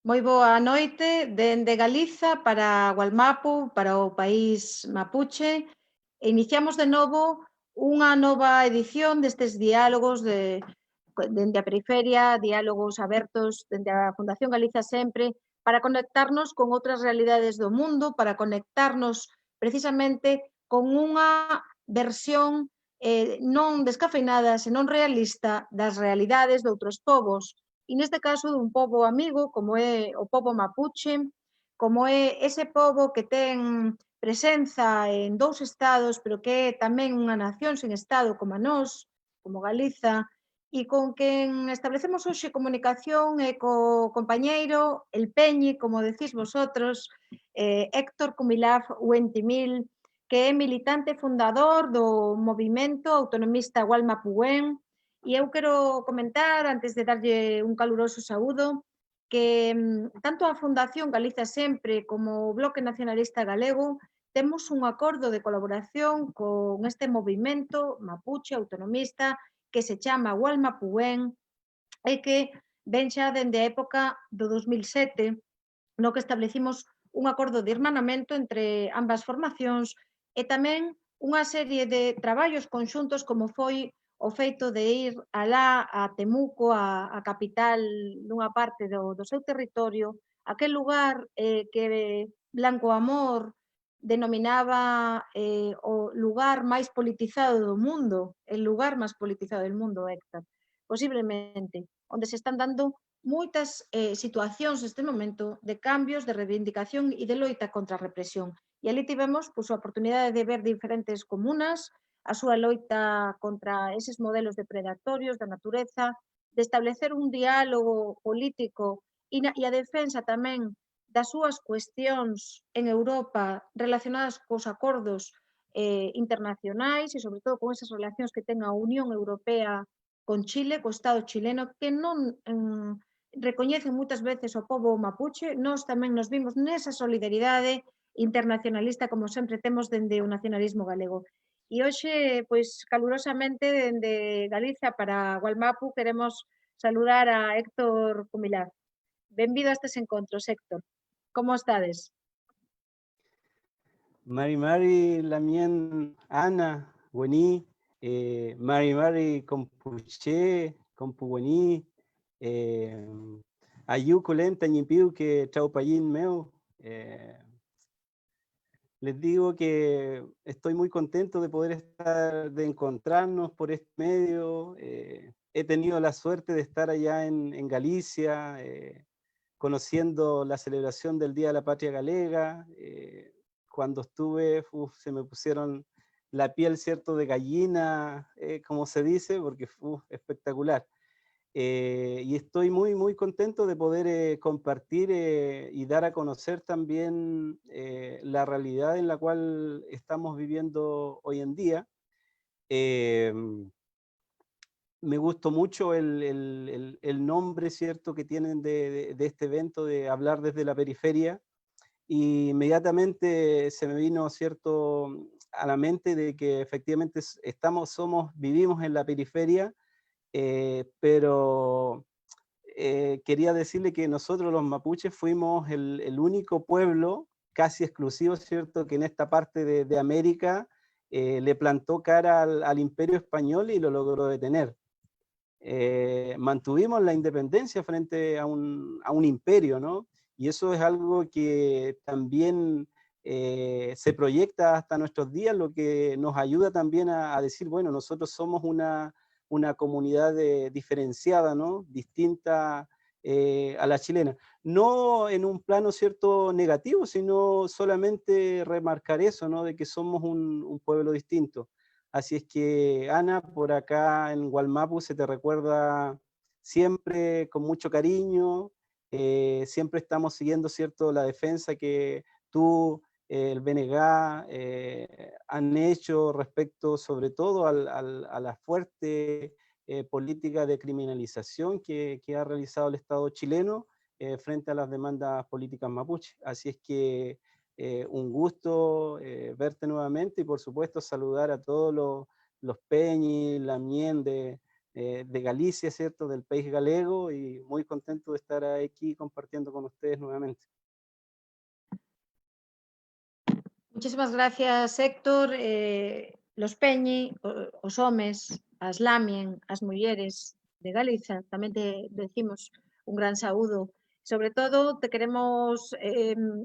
Moi boa noite dende Galiza para Gualmapu, para o país mapuche. Iniciamos de novo unha nova edición destes diálogos dende a periferia, diálogos abertos dende a Fundación Galiza Sempre, para conectarnos con outras realidades do mundo, para conectarnos precisamente con unha versión non descafeinada, senón realista das realidades de outros povos, e neste caso dun pobo amigo, como é o pobo mapuche, como é ese pobo que ten presenza en 2 estados, pero que é tamén unha nación sen estado como a nós, como Galiza, e con quen establecemos hoxe comunicación e co compañeiro El Peñi, como decís vosotros, Héctor Cumilaf Huentimil, que é militante fundador do movimento autonomista Gualmapuén. E eu quero comentar, antes de darlle un caluroso saúdo, que tanto a Fundación Galiza Sempre como o Bloque Nacionalista Galego temos un acordo de colaboración con este movimento mapuche autonomista que se chama Gualmapuén e que ven xa dende a época do 2007, no que establecimos un acordo de hermanamento entre ambas formacións e tamén unha serie de traballos conxuntos como foi o feito de ir alá a Temuco, a capital dunha parte do seu territorio, aquel lugar que Blanco Amor denominaba o lugar máis politizado do mundo, el lugar máis politizado do mundo, Héctor, posiblemente, onde se están dando moitas situacións neste momento de cambios, de reivindicación e de loita contra a represión. E ali tivemos pois, a oportunidade de ver diferentes comunas, a súa loita contra eses modelos depredatorios da natureza, de establecer un diálogo político e a defensa tamén das súas cuestións en Europa relacionadas cos acordos internacionais e sobre todo con esas relacións que ten a Unión Europea con Chile, co Estado chileno, que non recoñecen moitas veces o pobo mapuche. Nós tamén nos vimos nesa solidaridade internacionalista como sempre temos dende o nacionalismo galego. E hoxe, pois, calurosamente, dende Galiza para Gualmapu, queremos saludar a Héctor Cumilaz. Benvido a estes encontros, Héctor. Como estades? Mari Lamien Ana Buení, Mari Compuche, Compuguení, Ayuco Lenta Ñipiu que Chaupayín Meu. Les digo que estoy muy contento de poder de encontrarnos por este medio. He tenido la suerte de estar allá en Galicia, conociendo la celebración del Día de la Patria Galega. Cuando estuve, se me pusieron la piel, ¿cierto?, de gallina, como se dice, porque fue espectacular. Y estoy muy contento de poder compartir y dar a conocer también la realidad en la cual estamos viviendo hoy en día. Me gustó mucho el nombre, ¿cierto?, que tienen de este evento, de hablar desde la periferia, y inmediatamente se me vino, ¿cierto?, a la mente de que efectivamente vivimos en la periferia, pero quería decirle que nosotros los mapuches fuimos el único pueblo, casi exclusivo, ¿cierto?, que en esta parte de América le plantó cara al Imperio Español y lo logró detener. Mantuvimos la independencia frente a un imperio, ¿no? Y eso es algo que también se proyecta hasta nuestros días, lo que nos ayuda también a decir, bueno, nosotros somos una comunidad diferenciada, ¿no?, distinta a la chilena. No en un plano, ¿cierto?, negativo, sino solamente remarcar eso, ¿no?, de que somos un pueblo distinto. Así es que, Ana, por acá en Gualmapu se te recuerda siempre con mucho cariño. Siempre estamos siguiendo, ¿cierto?, la defensa que tú, el BNG, han hecho respecto sobre todo a la fuerte política de criminalización que ha realizado el Estado chileno frente a las demandas políticas mapuche. Así es que un gusto verte nuevamente y por supuesto saludar a todos los Peñi, Lamien de Galicia, ¿cierto? Del país galego, y muy contento de estar aquí compartiendo con ustedes nuevamente. Muchísimas gracias, Héctor. Los peñi, os homes, as lamien, as mulleres de Galiza, tamén te decimos un gran saúdo. Sobre todo, te queremos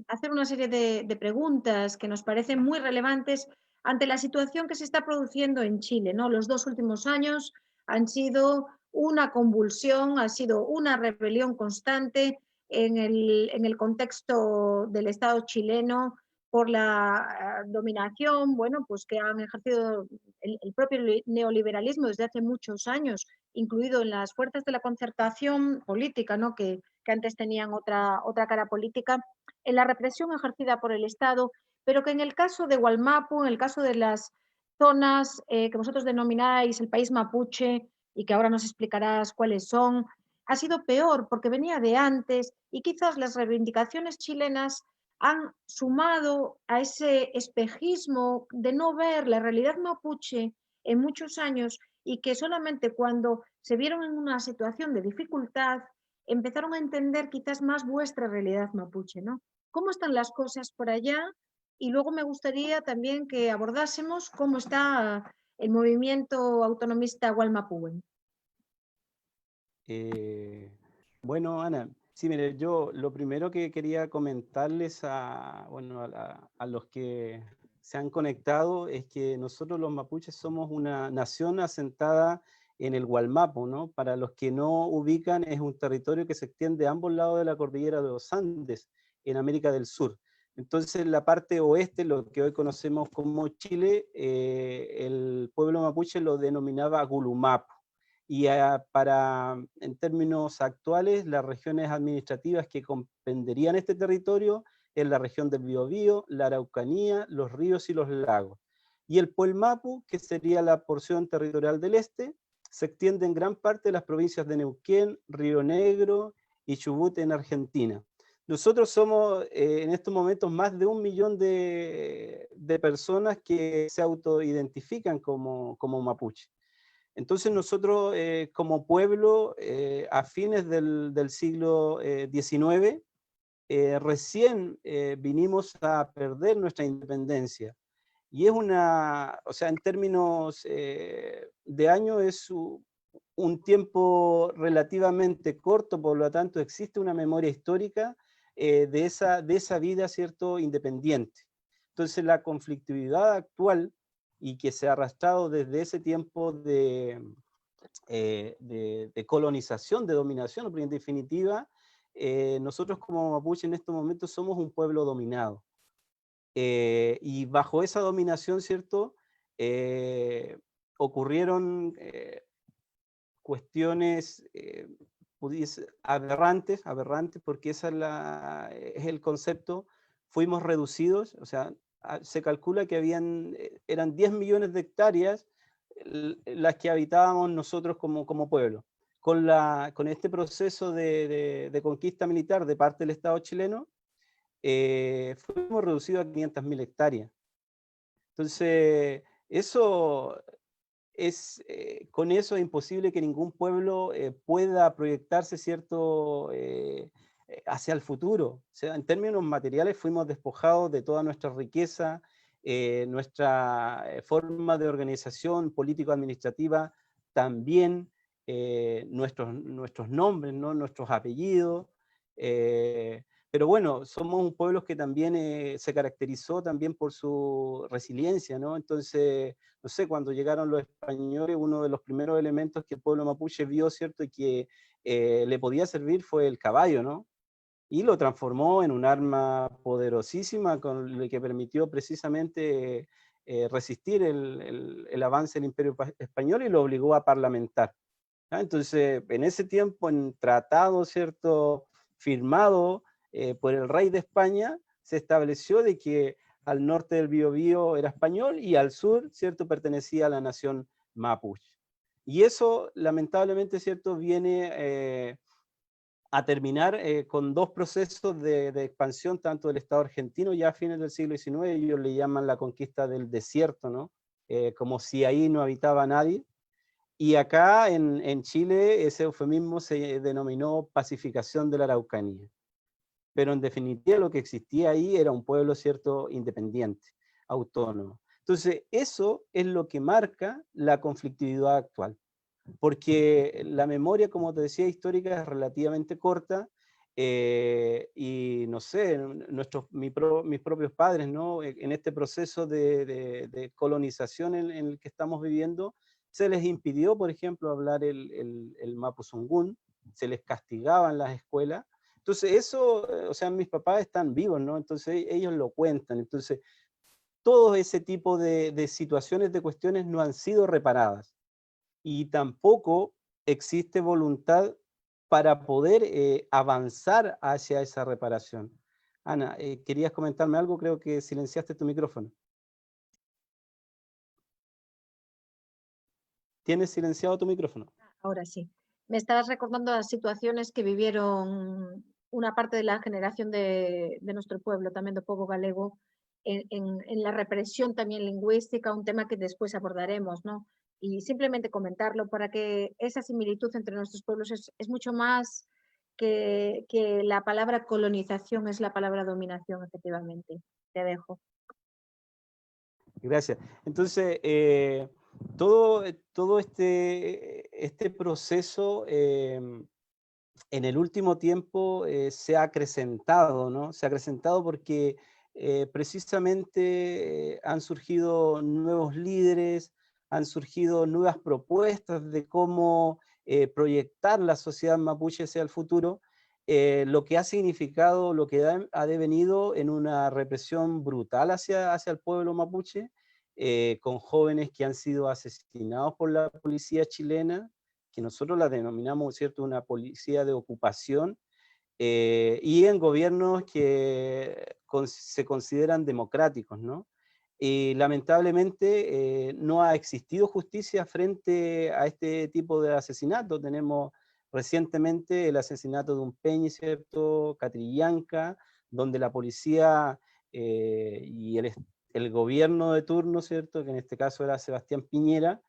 hacer una serie de preguntas que nos parecen muy relevantes ante la situación que se está produciendo en Chile, ¿no? Los 2 últimos años han sido una convulsión, ha sido una rebelión constante en el contexto del Estado chileno por la dominación, bueno, pues que han ejercido el propio neoliberalismo desde hace muchos años, incluido en las fuerzas de la concertación política, ¿no? que antes tenían otra cara política, en la represión ejercida por el Estado, pero que en el caso de Wallmapu, en el caso de las zonas que vosotros denomináis el país mapuche y que ahora nos explicarás cuáles son, ha sido peor porque venía de antes y quizás las reivindicaciones chilenas han sumado a ese espejismo de no ver la realidad mapuche en muchos años y que solamente cuando se vieron en una situación de dificultad empezaron a entender quizás más vuestra realidad mapuche, ¿no? ¿Cómo están las cosas por allá? Y luego me gustaría también que abordásemos cómo está el movimiento autonomista Gualmapuén. Bueno, Ana, sí, mire, yo lo primero que quería comentarles bueno, a los que se han conectado es que nosotros los mapuches somos una nación asentada en el Gualmapu, ¿no? Para los que no ubican, es un territorio que se extiende a ambos lados de la cordillera de los Andes, en América del Sur. Entonces, la parte oeste, lo que hoy conocemos como Chile, el pueblo mapuche lo denominaba Gulumapu. Y en términos actuales, las regiones administrativas que comprenderían este territorio es la región del Biobío, la Araucanía, los ríos y los lagos. Y el Puelmapu, que sería la porción territorial del este, se extiende en gran parte de las provincias de Neuquén, Río Negro y Chubut en Argentina. Nosotros somos en estos momentos más de 1 millón de personas que se autoidentifican como mapuche. Entonces nosotros como pueblo, a fines del siglo XIX, recién vinimos a perder nuestra independencia. Y es o sea, en términos de año es un tiempo relativamente corto, por lo tanto existe una memoria histórica de esa vida, ¿cierto?, independiente. Entonces la conflictividad actual y que se ha arrastrado desde ese tiempo de colonización, de dominación, porque en definitiva, nosotros como mapuche en estos momentos somos un pueblo dominado. Y bajo esa dominación, ¿cierto? Ocurrieron cuestiones aberrantes, porque esa es el concepto. Fuimos reducidos, o sea, se calcula que eran 10 millones de hectáreas las que habitábamos nosotros como pueblo. Con este proceso de conquista militar de parte del Estado chileno, fuimos reducidos a 500.000 hectáreas. Entonces, con eso es imposible que ningún pueblo pueda proyectarse, ¿cierto?, hacia el futuro. O sea, en términos materiales fuimos despojados de toda nuestra riqueza, nuestra forma de organización político-administrativa también, nuestros nombres, ¿no?, nuestros apellidos. Pero bueno, somos un pueblo que también se caracterizó también por su resiliencia, ¿no? Entonces, no sé, cuando llegaron los españoles, uno de los primeros elementos que el pueblo mapuche vio, ¿cierto?, y que le podía servir fue el caballo, ¿no? Y lo transformó en un arma poderosísima con lo que permitió precisamente resistir el avance del Imperio Español y lo obligó a parlamentar. ¿Ah? Entonces, en ese tiempo, en tratado, ¿cierto?, firmado por el rey de España, se estableció de que al norte del Biobío era español y al sur, ¿cierto?, pertenecía a la nación mapuche. Y eso, lamentablemente, ¿cierto?, viene a terminar con dos procesos de expansión, tanto del Estado argentino ya a fines del siglo XIX, ellos le llaman la conquista del desierto, ¿no? Como si ahí no habitaba nadie. Y acá en Chile ese eufemismo se denominó pacificación de la Araucanía. Pero en definitiva lo que existía ahí era un pueblo, ¿cierto?, independiente, autónomo. Entonces, eso es lo que marca la conflictividad actual, porque la memoria, como te decía, histórica es relativamente corta, y no sé, mis propios padres, ¿no?, en este proceso de colonización en el que estamos viviendo, se les impidió, por ejemplo, hablar el mapuzungún, se les castigaba en las escuelas. Entonces eso, o sea, mis papás están vivos, ¿no? Entonces ellos lo cuentan. Entonces, todo ese tipo de situaciones, de cuestiones no han sido reparadas. Y tampoco existe voluntad para poder avanzar hacia esa reparación. Ana, ¿querías comentarme algo? Creo que silenciaste tu micrófono. ¿Tienes silenciado tu micrófono? Ahora sí. Me estabas recordando las situaciones que vivieron una parte de la generación de nuestro pueblo, también del pueblo galego, en la represión también lingüística, un tema que después abordaremos, ¿no? Y simplemente comentarlo para que esa similitud entre nuestros pueblos es mucho más que la palabra colonización, es la palabra dominación, efectivamente. Te dejo. Gracias. Entonces, todo este proceso en el último tiempo se ha acrecentado, ¿no? Se ha acrecentado porque precisamente han surgido nuevos líderes, han surgido nuevas propuestas de cómo proyectar la sociedad mapuche hacia el futuro, lo que ha significado, lo que ha devenido en una represión brutal hacia el pueblo mapuche, con jóvenes que han sido asesinados por la policía chilena, que nosotros la denominamos, ¿cierto?, una policía de ocupación, y en gobiernos que se consideran democráticos, ¿no? Y lamentablemente no ha existido justicia frente a este tipo de asesinatos. Tenemos recientemente el asesinato de un peñi, ¿cierto?, Catrillanca, donde la policía y el gobierno de turno, ¿cierto?, que en este caso era Sebastián Piñera,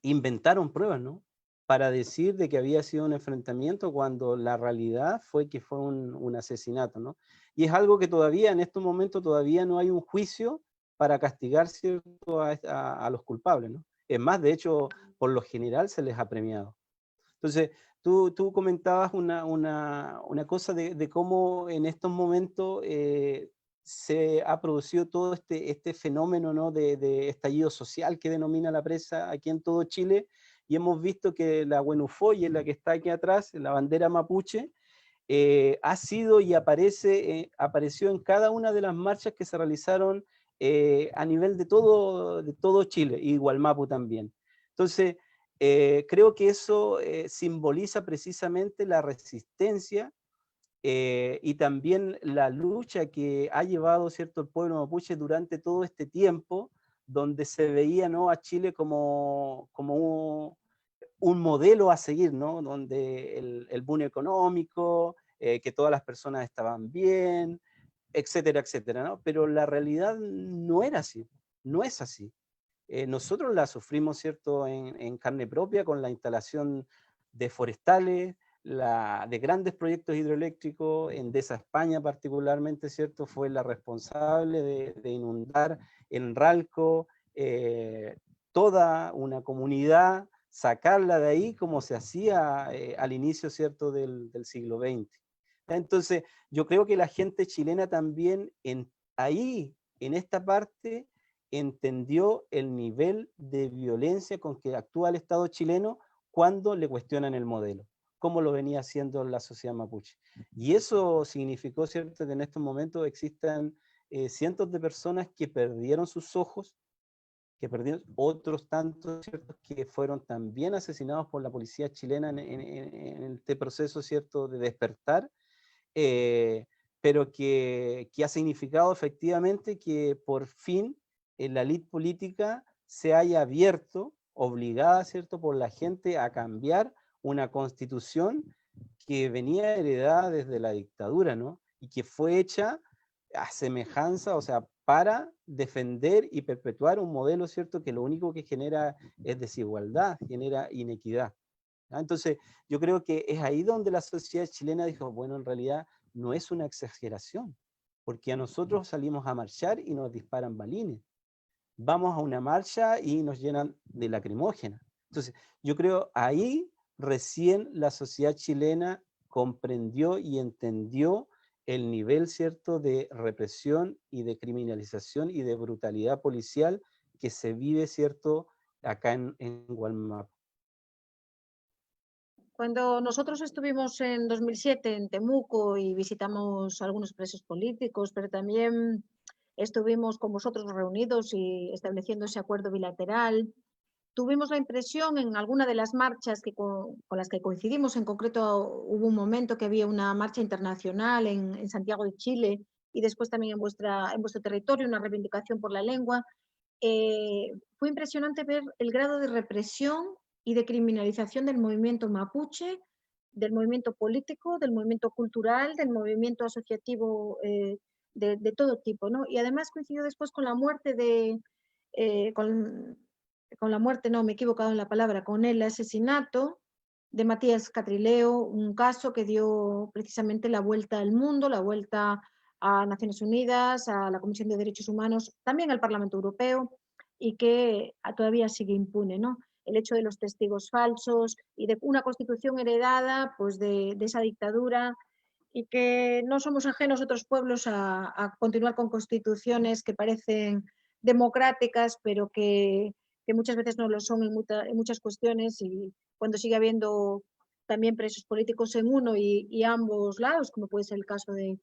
inventaron pruebas, ¿no?, para decir de que había sido un enfrentamiento cuando la realidad fue que fue un asesinato, ¿no? Y es algo que todavía, en estos momentos, todavía no hay un juicio para castigar, ¿cierto?, a los culpables, ¿no? Es más, de hecho, por lo general se les ha premiado. Entonces, tú comentabas una cosa de cómo en estos momentos se ha producido todo este fenómeno, ¿no?, de estallido social que denomina la prensa aquí en todo Chile, y hemos visto que la Huenufoye, la que está aquí atrás, la bandera mapuche, ha sido y apareció en cada una de las marchas que se realizaron a nivel de todo Chile, y Gualmapu también. Entonces, creo que eso simboliza precisamente la resistencia y también la lucha que ha llevado, ¿cierto?, el pueblo mapuche durante todo este tiempo, donde se veía, ¿no?, a Chile como un modelo a seguir, ¿no?, donde el boom económico, que todas las personas estaban bien, etcétera, etcétera, ¿no? Pero la realidad no era así, no es así. Nosotros la sufrimos, ¿cierto?, en carne propia con la instalación de forestales, de grandes proyectos hidroeléctricos. Endesa España particularmente, ¿cierto?, fue la responsable de inundar en Ralco toda una comunidad, sacarla de ahí como se hacía al inicio, ¿cierto?, del siglo XX. Entonces, yo creo que la gente chilena también ahí, en esta parte, entendió el nivel de violencia con que actúa el Estado chileno cuando le cuestionan el modelo, como lo venía haciendo la sociedad mapuche. Y eso significó, ¿cierto?, que en estos momentos existan cientos de personas que perdieron sus ojos, que perdieron otros tantos, ¿cierto?, que fueron también asesinados por la policía chilena en este proceso, ¿cierto?, de despertar, eh, pero que ha significado efectivamente que por fin la elite política se haya abierto, obligada, ¿cierto?, por la gente a cambiar una constitución que venía heredada desde la dictadura, ¿no? Y que fue hecha a semejanza, o sea, para defender y perpetuar un modelo, ¿cierto?, que lo único que genera es desigualdad, genera inequidad. ¿Ya? Entonces, yo creo que es ahí donde la sociedad chilena dijo, bueno, en realidad no es una exageración, porque a nosotros salimos a marchar y nos disparan balines. Vamos a una marcha y nos llenan de lacrimógena. Entonces, yo creo ahí recién la sociedad chilena comprendió y entendió el nivel, ¿cierto?, de represión y de criminalización y de brutalidad policial que se vive, ¿cierto?, acá en Gualmapu. Cuando nosotros estuvimos en 2007 en Temuco y visitamos algunos presos políticos, pero también estuvimos con vosotros reunidos y estableciendo ese acuerdo bilateral, tuvimos la impresión en alguna de las marchas con las que coincidimos, en concreto hubo un momento que había una marcha internacional en Santiago de Chile y después también en vuestro territorio, una reivindicación por la lengua. Fue impresionante ver el grado de represión y de criminalización del movimiento mapuche, del movimiento político, del movimiento cultural, del movimiento asociativo de todo tipo, ¿no? Y además coincidió después con la muerte con la muerte, no, me he equivocado en la palabra, con el asesinato de Matías Catrileo, un caso que dio precisamente la vuelta al mundo, la vuelta a Naciones Unidas, a la Comisión de Derechos Humanos, también al Parlamento Europeo, y que todavía sigue impune, ¿no? El hecho de los testigos falsos y de una constitución heredada pues de esa dictadura y que no somos ajenos otros pueblos a continuar con constituciones que parecen democráticas, pero que muchas veces no lo son en muchas cuestiones y cuando sigue habiendo también presos políticos en uno y ambos lados, como puede ser el caso de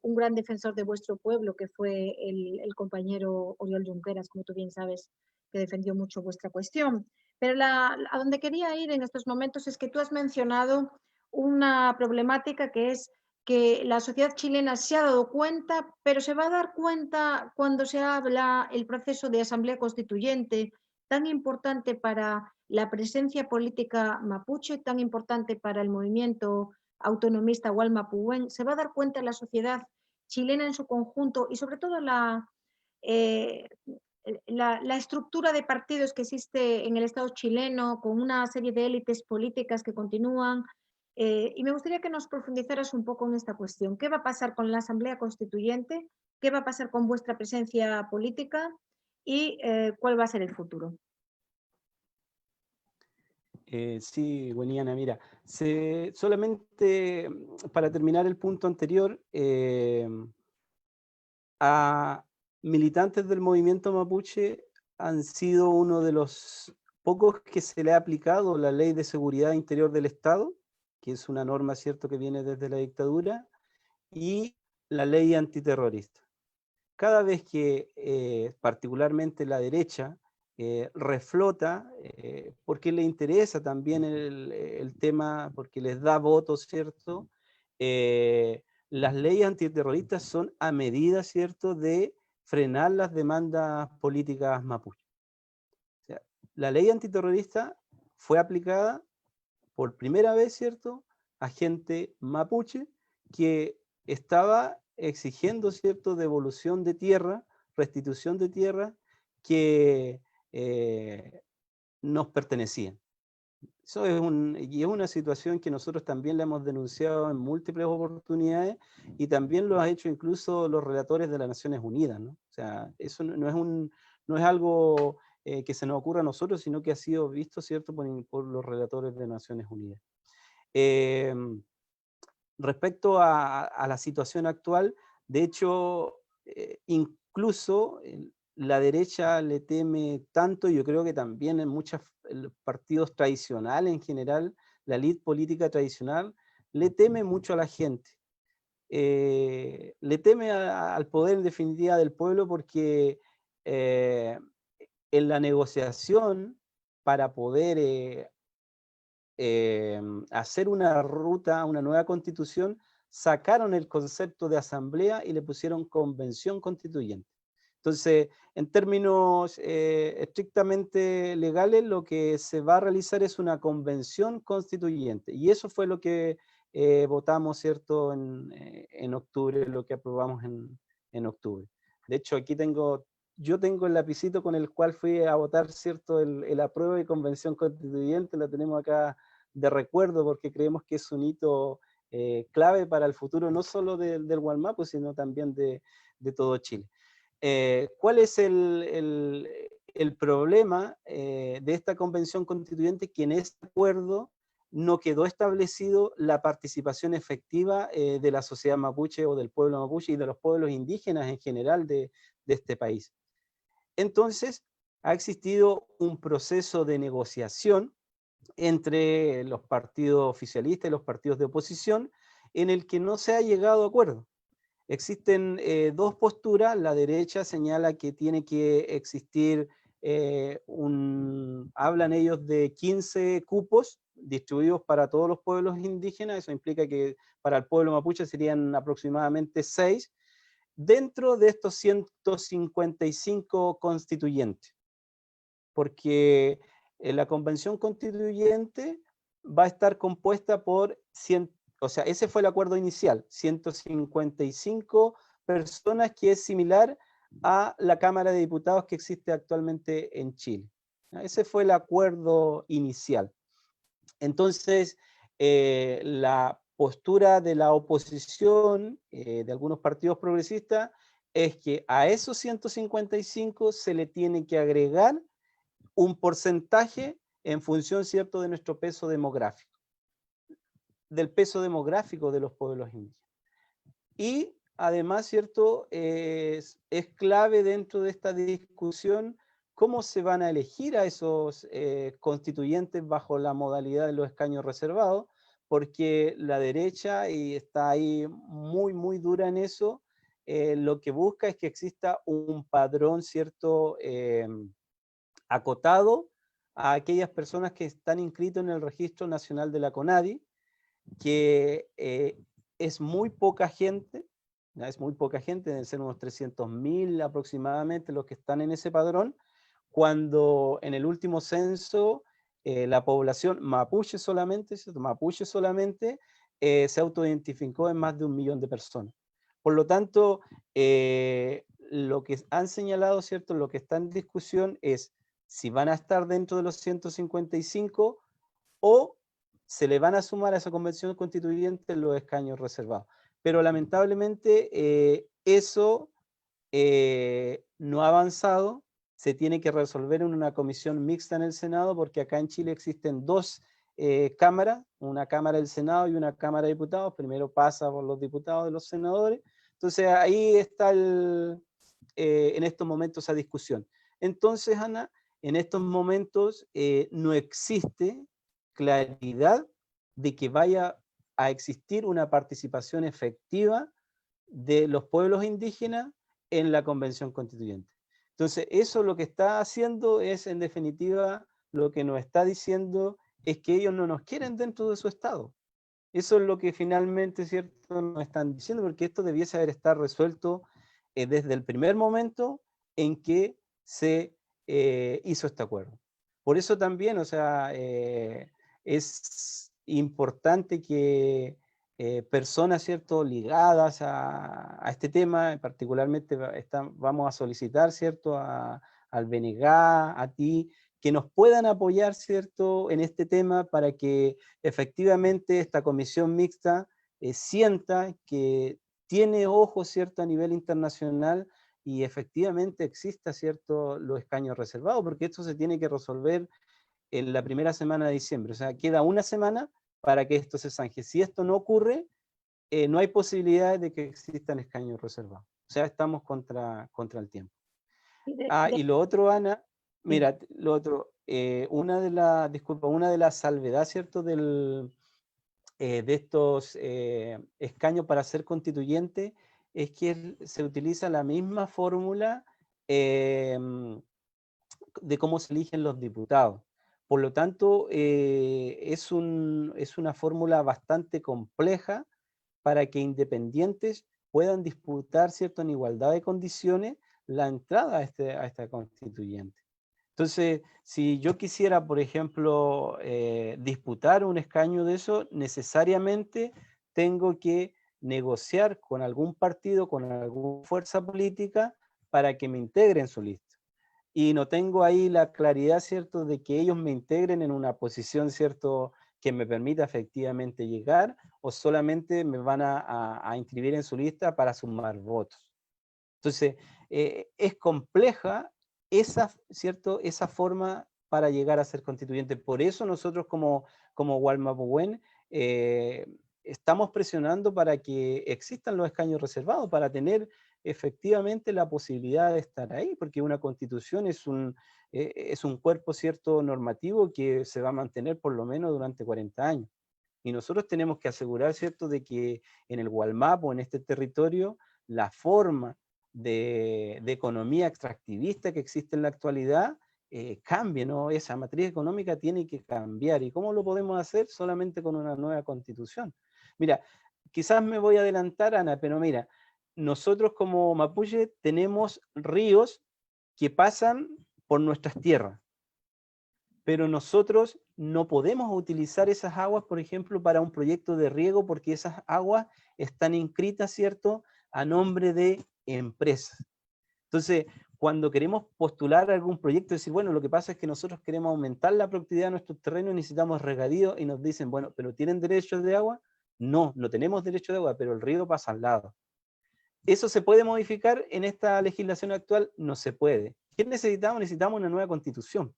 un gran defensor de vuestro pueblo, que fue el compañero Oriol Junqueras, como tú bien sabes, que defendió mucho vuestra cuestión. Pero a donde quería ir en estos momentos es que tú has mencionado una problemática que es que la sociedad chilena se ha dado cuenta, pero se va a dar cuenta cuando se habla el proceso de asamblea constituyente, tan importante para la presencia política mapuche, tan importante para el movimiento autonomista Gualmapuén. Se va a dar cuenta la sociedad chilena en su conjunto y sobre todo eh, la estructura de partidos que existe en el Estado chileno, con una serie de élites políticas que continúan. Y me gustaría que nos profundizaras un poco en esta cuestión. ¿Qué va a pasar con la Asamblea Constituyente? ¿Qué va a pasar con vuestra presencia política? ¿Y cuál va a ser el futuro? Sí, Guaniana, mira, solamente para terminar el punto anterior, a militantes del movimiento mapuche han sido uno de los pocos que se le ha aplicado la Ley de Seguridad Interior del Estado, que es una norma, cierto, que viene desde la dictadura, y la ley antiterrorista. Cada vez que particularmente la derecha reflota, porque le interesa también el tema, porque les da votos, ¿cierto? Las leyes antiterroristas son a medida, ¿cierto?, de frenar las demandas políticas mapuche. O sea, la ley antiterrorista fue aplicada por primera vez, ¿cierto?, a gente mapuche que estaba exigiendo, ¿cierto?, devolución de tierra, restitución de tierra que nos pertenecían. Eso y es una situación que nosotros también la hemos denunciado en múltiples oportunidades y también lo han hecho incluso los relatores de las Naciones Unidas, ¿no? O sea, eso no es algo que se nos ocurra a nosotros, sino que ha sido visto, ¿cierto?, por los relatores de Naciones Unidas. Eh, Respecto a la situación actual, de hecho, incluso la derecha le teme tanto, yo creo que también en muchos partidos tradicionales en general, la élite política tradicional, le teme mucho a la gente. Le teme al poder en definitiva del pueblo porque en la negociación para poder hacer una ruta, una nueva constitución, sacaron el concepto de asamblea y le pusieron convención constituyente. Entonces, en términos estrictamente legales, lo que se va a realizar es una convención constituyente. Y eso fue lo que votamos, ¿cierto?, en octubre, lo que aprobamos en octubre. De hecho, yo tengo el lapicito con el cual fui a votar, ¿cierto? El apruebo y convención constituyente, lo tenemos acá de recuerdo porque creemos que es un hito clave para el futuro, no solo del Wallmapu, sino también de todo Chile. ¿Cuál es el problema de esta convención constituyente? Que en este acuerdo no quedó establecido la participación efectiva de la sociedad mapuche o del pueblo mapuche y de los pueblos indígenas en general de este país. Entonces, ha existido un proceso de negociación entre los partidos oficialistas y los partidos de oposición en el que no se ha llegado a acuerdo. Existen dos posturas. La derecha señala que tiene que existir hablan ellos de 15 cupos distribuidos para todos los pueblos indígenas. Eso implica que para el pueblo mapuche serían aproximadamente 6 dentro de estos 155 constituyentes, porque la convención constituyente va a estar compuesta por 100, o sea, ese fue el acuerdo inicial, 155 personas, que es similar a la Cámara de Diputados que existe actualmente en Chile. Ese fue el acuerdo inicial. Entonces, la postura de la oposición, de algunos partidos progresistas, es que a esos 155 se le tiene que agregar un porcentaje en función, ¿cierto?, de nuestro peso demográfico, del peso demográfico de los pueblos indígenas. Y además, ¿cierto?, es clave dentro de esta discusión cómo se van a elegir a esos constituyentes bajo la modalidad de los escaños reservados, porque la derecha, y está ahí muy, muy dura en eso, lo que busca es que exista un padrón, ¿cierto?, acotado a aquellas personas que están inscritas en el Registro Nacional de la CONADI, que es muy poca gente, ¿ya? Es muy poca gente, deben ser unos 300.000 aproximadamente los que están en ese padrón, cuando en el último censo la población mapuche solamente, ¿cierto?, mapuche solamente se autoidentificó en más de 1 millón de personas. Por lo tanto, lo que han señalado, ¿cierto?, lo que está en discusión es si van a estar dentro de los 155 o se le van a sumar a esa convención constituyente los escaños reservados. Pero lamentablemente eso no ha avanzado. Se tiene que resolver en una comisión mixta en el Senado, porque acá en Chile existen dos cámaras, una Cámara del Senado y una Cámara de Diputados. Primero pasa por los diputados y los senadores. Entonces ahí está en estos momentos esa discusión. Entonces, Ana, en estos momentos no existe claridad de que vaya a existir una participación efectiva de los pueblos indígenas en la Convención Constituyente. Entonces, eso lo que está haciendo es, en definitiva, lo que nos está diciendo es que ellos no nos quieren dentro de su Estado. Eso es lo que finalmente, ¿cierto?, nos están diciendo, porque esto debiese haber estado resuelto desde el primer momento en que se hizo este acuerdo. Por eso también, o sea, es importante que personas, ¿cierto?, ligadas a este tema, particularmente vamos a solicitar, ¿cierto?, al BNG, a ti, que nos puedan apoyar, ¿cierto?, en este tema para que efectivamente esta comisión mixta sienta que tiene ojos, ¿cierto?, a nivel internacional y efectivamente exista, ¿cierto?, los escaños reservados, porque esto se tiene que resolver en la primera semana de diciembre. O sea, queda una semana para que esto se zanje. Si esto no ocurre, no hay posibilidad de que existan escaños reservados. O sea, estamos contra el tiempo. Y lo otro, Ana, mira, lo otro, una de las salvedades, ¿cierto?, de estos escaños para ser constituyente es que se utiliza la misma fórmula de cómo se eligen los diputados. Por lo tanto, es una fórmula bastante compleja para que independientes puedan disputar, ¿cierto?, en igualdad de condiciones la entrada a esta constituyente. Entonces, si yo quisiera, por ejemplo, disputar un escaño de eso, necesariamente tengo que negociar con algún partido, con alguna fuerza política, para que me integre en su lista. Y no tengo ahí la claridad, ¿cierto?, de que ellos me integren en una posición, ¿cierto?, que me permita efectivamente llegar, o solamente me van a inscribir en su lista para sumar votos. Entonces, es compleja ¿cierto?, esa forma para llegar a ser constituyente. Por eso nosotros como Gualmapuén estamos presionando para que existan los escaños reservados, para tener efectivamente la posibilidad de estar ahí, porque una constitución es un cuerpo, ¿cierto?, normativo que se va a mantener por lo menos durante 40 años. Y nosotros tenemos que asegurar, ¿cierto?, de que en el Gualmapu, en este territorio, la forma de economía extractivista que existe en la actualidad cambie, ¿no? Esa matriz económica tiene que cambiar. ¿Y cómo lo podemos hacer? Solamente con una nueva constitución. Mira, quizás me voy a adelantar, Ana, pero mira, nosotros como mapuche tenemos ríos que pasan por nuestras tierras, pero nosotros no podemos utilizar esas aguas, por ejemplo, para un proyecto de riego, porque esas aguas están inscritas, ¿cierto?, a nombre de empresas. Entonces, cuando queremos postular algún proyecto, decir, bueno, lo que pasa es que nosotros queremos aumentar la productividad de nuestros terrenos y necesitamos regadío, y nos dicen, bueno, ¿pero tienen derechos de agua? No, no tenemos derecho de agua, pero el río pasa al lado. ¿Eso se puede modificar en esta legislación actual? No se puede. ¿Qué necesitamos? Necesitamos una nueva constitución.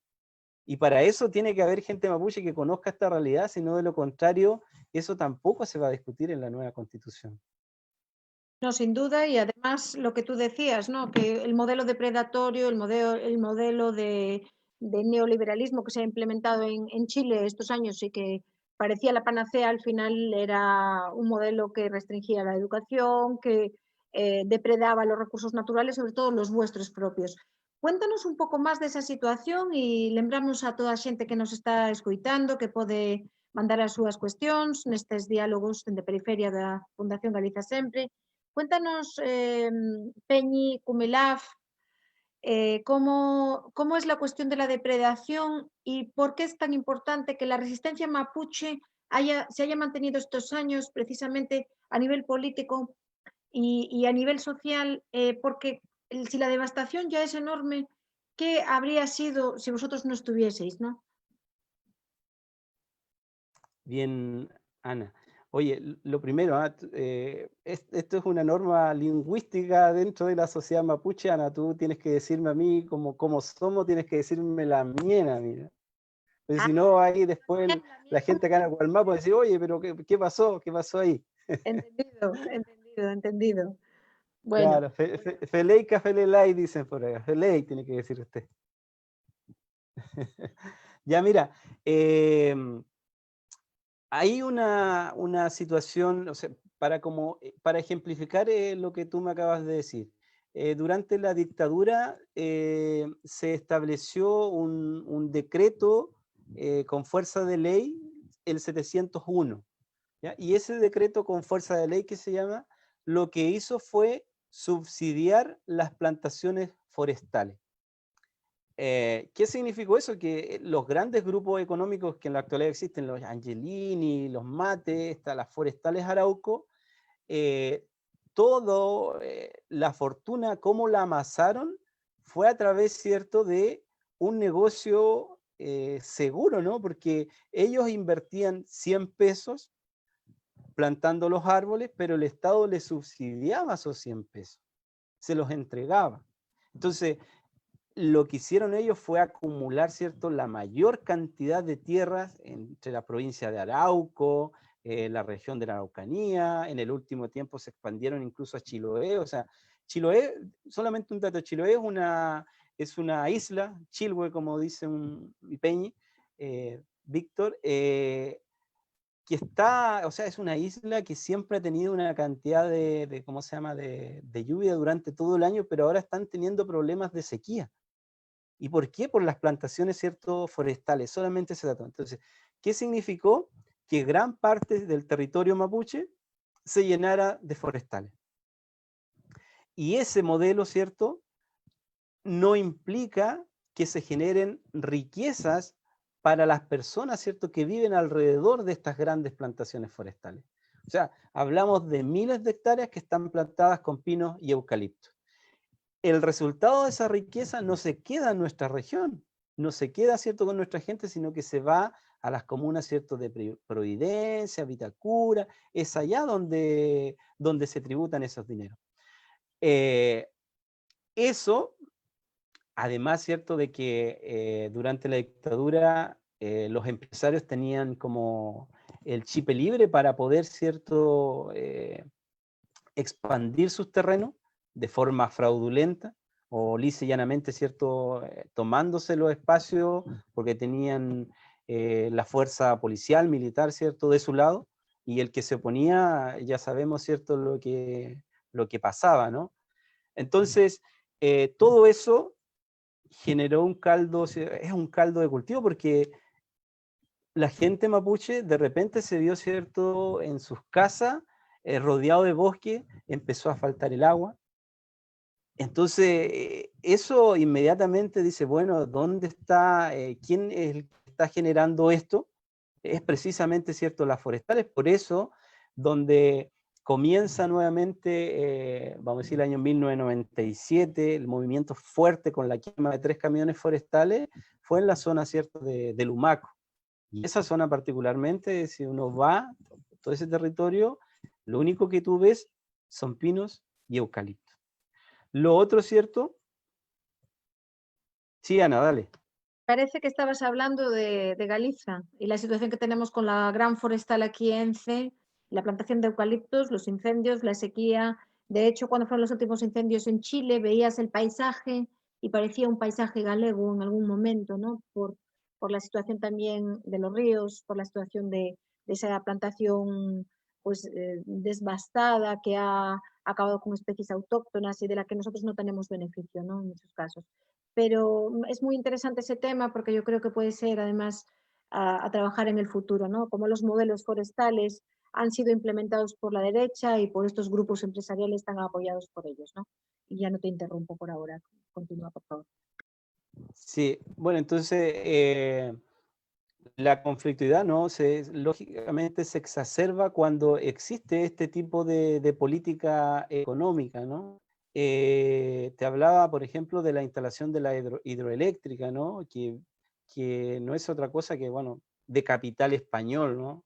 Y para eso tiene que haber gente mapuche que conozca esta realidad, sino de lo contrario, eso tampoco se va a discutir en la nueva constitución. No, sin duda, y además lo que tú decías, ¿no?, que el modelo depredatorio, el modelo de neoliberalismo que se ha implementado en Chile estos años y que parecía la panacea, al final era un modelo que restringía la educación, que depredaba los recursos naturales, sobre todo los vuestros propios. Cuéntanos un pouco máis desa situación e lembramos a toda a xente que nos está escoitando que pode mandar as súas cuestións nestes diálogos de periferia da Fundación Galiza Sempre. Cuéntanos, Peñi, Cumelaf, cómo es la cuestión de la depredación y por qué es tan importante que la resistencia mapuche se haya mantenido estos años precisamente a nivel político y a nivel social, porque si la devastación ya es enorme, ¿qué habría sido si vosotros no estuvieseis, no? Bien, Ana. Oye, lo primero, esto es una norma lingüística dentro de la sociedad mapuche, Ana, tú tienes que decirme a mí cómo somos, tienes que decirme la miena, mira. Porque Ah, si no, ahí después la la mía, gente acá en el Gualmapu va a decir, oye, pero ¿qué pasó? ¿Qué pasó ahí? entendido. Bueno, Claro, Feleica, Felelay, dicen por acá. Feley tiene que decir usted. Ya, mira, hay una situación, o sea, para ejemplificar lo que tú me acabas de decir. Durante la dictadura se estableció un decreto con fuerza de ley, el 701, ¿ya? Y ese decreto con fuerza de ley que se llama, lo que hizo fue subsidiar las plantaciones forestales. ¿Qué significó eso? Que los grandes grupos económicos que en la actualidad existen, los Angelini, los Mate, las Forestales Arauco, eh, la fortuna, cómo la amasaron, fue a través, ¿cierto?, de un negocio seguro, ¿no? Porque ellos invertían 100 pesos plantando los árboles, pero el Estado les subsidiaba esos 100 pesos, se los entregaba. Entonces, lo que hicieron ellos fue acumular, ¿cierto?, la mayor cantidad de tierras entre la provincia de Arauco, la región de la Araucanía. En el último tiempo se expandieron incluso a Chiloé. O sea, Chiloé, solamente un dato, Chiloé es una isla, Chilhue, como dice mi Peñi, Víctor, que está, o sea, es una isla que siempre ha tenido una cantidad ¿cómo se llama?, de lluvia durante todo el año, pero ahora están teniendo problemas de sequía. ¿Y por qué? Por las plantaciones, ¿cierto?, forestales, solamente ese dato. Entonces, ¿qué significó? Que gran parte del territorio mapuche se llenara de forestales. Y ese modelo, ¿cierto?, no implica que se generen riquezas para las personas, ¿cierto?, que viven alrededor de estas grandes plantaciones forestales. O sea, hablamos de miles de hectáreas que están plantadas con pinos y eucaliptos. el resultado de esa riqueza no se queda en nuestra región, no se queda, ¿cierto?, con nuestra gente, sino que se va a las comunas, ¿cierto?, de Providencia, Vitacura, es allá donde se tributan esos dineros. Eso, además, ¿cierto?, de que durante la dictadura los empresarios tenían como el chip libre para poder, ¿cierto?, expandir sus terrenos de forma fraudulenta o lisa y llanamente, ¿cierto?, tomándose los espacios porque tenían la fuerza policial, militar, ¿cierto?, de su lado, y el que se oponía, ya sabemos, ¿cierto?, lo que pasaba, ¿no? Entonces, todo eso generó un caldo, es un caldo de cultivo, porque la gente mapuche de repente se vio, ¿cierto?, en sus casas, rodeado de bosque, empezó a faltar el agua. Entonces, eso inmediatamente dice, bueno, ¿dónde está, quién es el que está generando esto? Es precisamente, ¿cierto?, las forestales. Por eso, donde comienza nuevamente, vamos a decir, el año 1997, el movimiento fuerte con la quema de 3 camiones forestales, fue en la zona, ¿cierto?, de Lumaco. Y esa zona particularmente, si uno va, todo ese territorio, lo único que tú ves son pinos y eucalipto. Lo otro, ¿cierto? Sí, Ana, dale. Parece que estabas hablando de Galicia y la situación que tenemos con la gran forestal aquí en Ence, la plantación de eucaliptos, los incendios, la sequía. De hecho, cuando fueron los últimos incendios en Chile, veías el paisaje y parecía un paisaje galego en algún momento, ¿no? Por la situación también de los ríos, por la situación de esa plantación pues, desbastada que ha acabado con especies autóctonas y de la que nosotros no tenemos beneficio, ¿no? En muchos casos. Pero es muy interesante ese tema porque yo creo que puede ser además a trabajar en el futuro, ¿no? Como los modelos forestales han sido implementados por la derecha y por estos grupos empresariales tan apoyados por ellos, ¿no? Y ya no te interrumpo por ahora. Continúa, por favor. Sí, bueno, entonces la conflictividad, ¿no? Lógicamente se exacerba cuando existe este tipo de política económica, ¿no? Te hablaba, por ejemplo, de la instalación de la hidroeléctrica, ¿no? Que no es otra cosa que, bueno, de capital español, ¿no?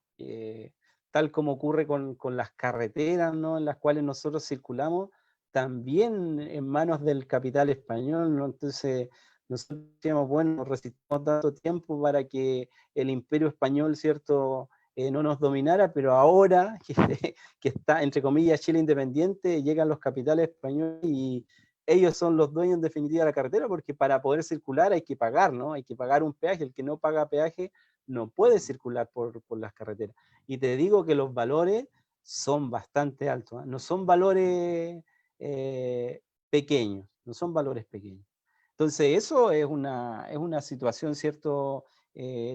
Tal como ocurre con las carreteras, ¿no?, en las cuales nosotros circulamos, también en manos del capital español, ¿no? Entonces, nosotros decíamos, bueno, resistimos tanto tiempo para que el imperio español, ¿cierto?, no nos dominara, pero ahora que está, entre comillas, Chile independiente, llegan los capitales españoles y ellos son los dueños en definitiva de la carretera, porque para poder circular hay que pagar, ¿no? Hay que pagar un peaje. El que no paga peaje no puede circular por las carreteras. Y te digo que los valores son bastante altos, ¿eh? No son valores pequeños, no son valores pequeños. Entonces, eso es una situación, ¿cierto?,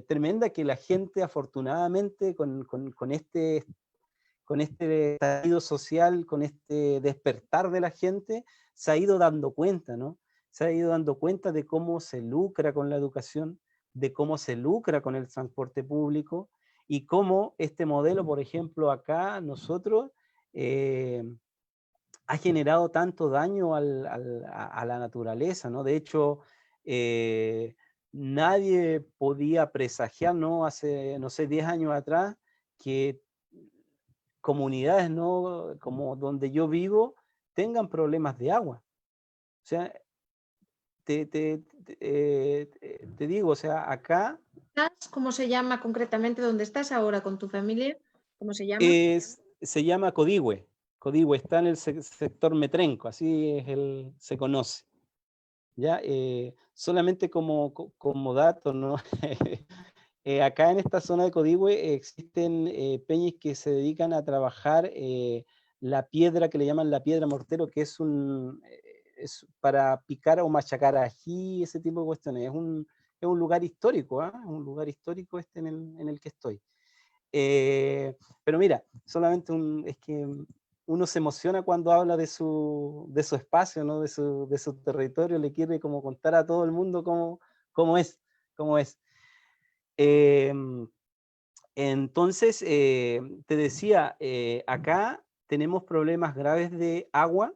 tremenda, que la gente, afortunadamente, con este estallido social, con este despertar de la gente, se ha ido dando cuenta, ¿no? Se ha ido dando cuenta de cómo se lucra con la educación, de cómo se lucra con el transporte público y cómo este modelo, por ejemplo, acá nosotros, ha generado tanto daño a la naturaleza, ¿no? De hecho, nadie podía presagiar, ¿no?, hace, no sé, 10 años atrás, que comunidades, ¿no?, como donde yo vivo, tengan problemas de agua. O sea, te digo, o sea, acá ¿Cómo se llama concretamente donde estás ahora con tu familia? ¿Cómo se llama? se llama Codigüe. Codigüe está en el sector Metrenco, así se conoce. ¿Ya? Solamente como dato, ¿no? Acá en esta zona de Codigüe existen peñas que se dedican a trabajar la piedra que le llaman la piedra mortero, que es para picar o machacar ají, ese tipo de cuestiones. Es un lugar histórico, ¿ah? Un lugar histórico este en el que estoy. Pero mira, solamente es que uno se emociona cuando habla de su espacio, ¿no?, de su territorio, le quiere como contar a todo el mundo cómo es, cómo es. Entonces, te decía, acá tenemos problemas graves de agua,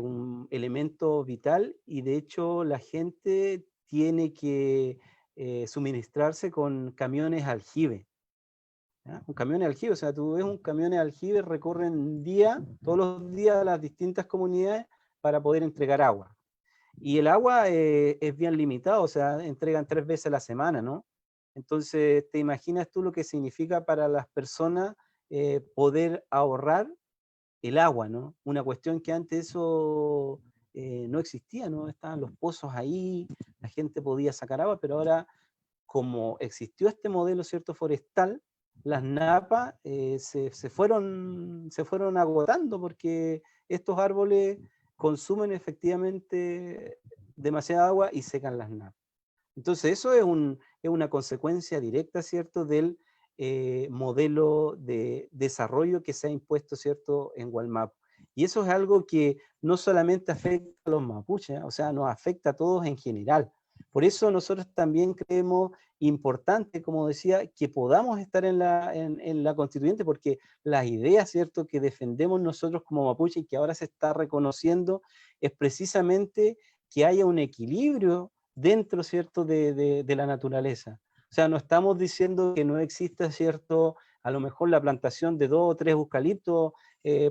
un elemento vital, y de hecho la gente tiene que suministrarse con camiones aljibe. ¿Ya? Un camión de aljibe, o sea, tú ves un camión de aljibe, recorren todos los días las distintas comunidades para poder entregar agua. Y el agua es bien limitado, o sea, entregan 3 veces a la semana, ¿no? Entonces, ¿te imaginas tú lo que significa para las personas poder ahorrar el agua, ¿no? Una cuestión que antes eso no existía, ¿no? Estaban los pozos ahí, la gente podía sacar agua, pero ahora, como existió este modelo, ¿cierto?, forestal, las napas se fueron agotando porque estos árboles consumen efectivamente demasiada agua y secan las napas. Entonces eso es una consecuencia directa, ¿cierto?, del modelo de desarrollo que se ha impuesto, ¿cierto?, en Wallmapu. Y eso es algo que no solamente afecta a los mapuches, o sea, nos afecta a todos en general. Por eso nosotros también creemos importante, como decía, que podamos estar en la constituyente, porque las ideas, ¿cierto?, que defendemos nosotros como mapuche y que ahora se está reconociendo, es precisamente que haya un equilibrio dentro, ¿cierto?, de la naturaleza. O sea, no estamos diciendo que no exista, ¿cierto?, a lo mejor la plantación de 2 o 3 eucaliptos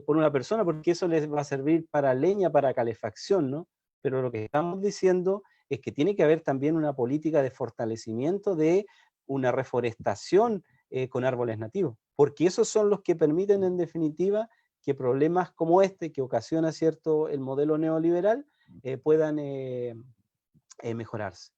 por una persona, porque eso les va a servir para leña, para calefacción, ¿no? Pero lo que estamos diciendo es que tiene que haber también una política de fortalecimiento de una reforestación con árboles nativos, porque esos son los que permiten, en definitiva, que problemas como este, que ocasiona, ¿cierto?, el modelo neoliberal, puedan mejorarse.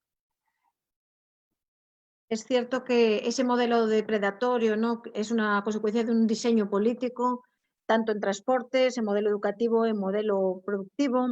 Es cierto que ese modelo depredatorio, ¿no?, es una consecuencia de un diseño político, tanto en transportes, en modelo educativo, en modelo productivo.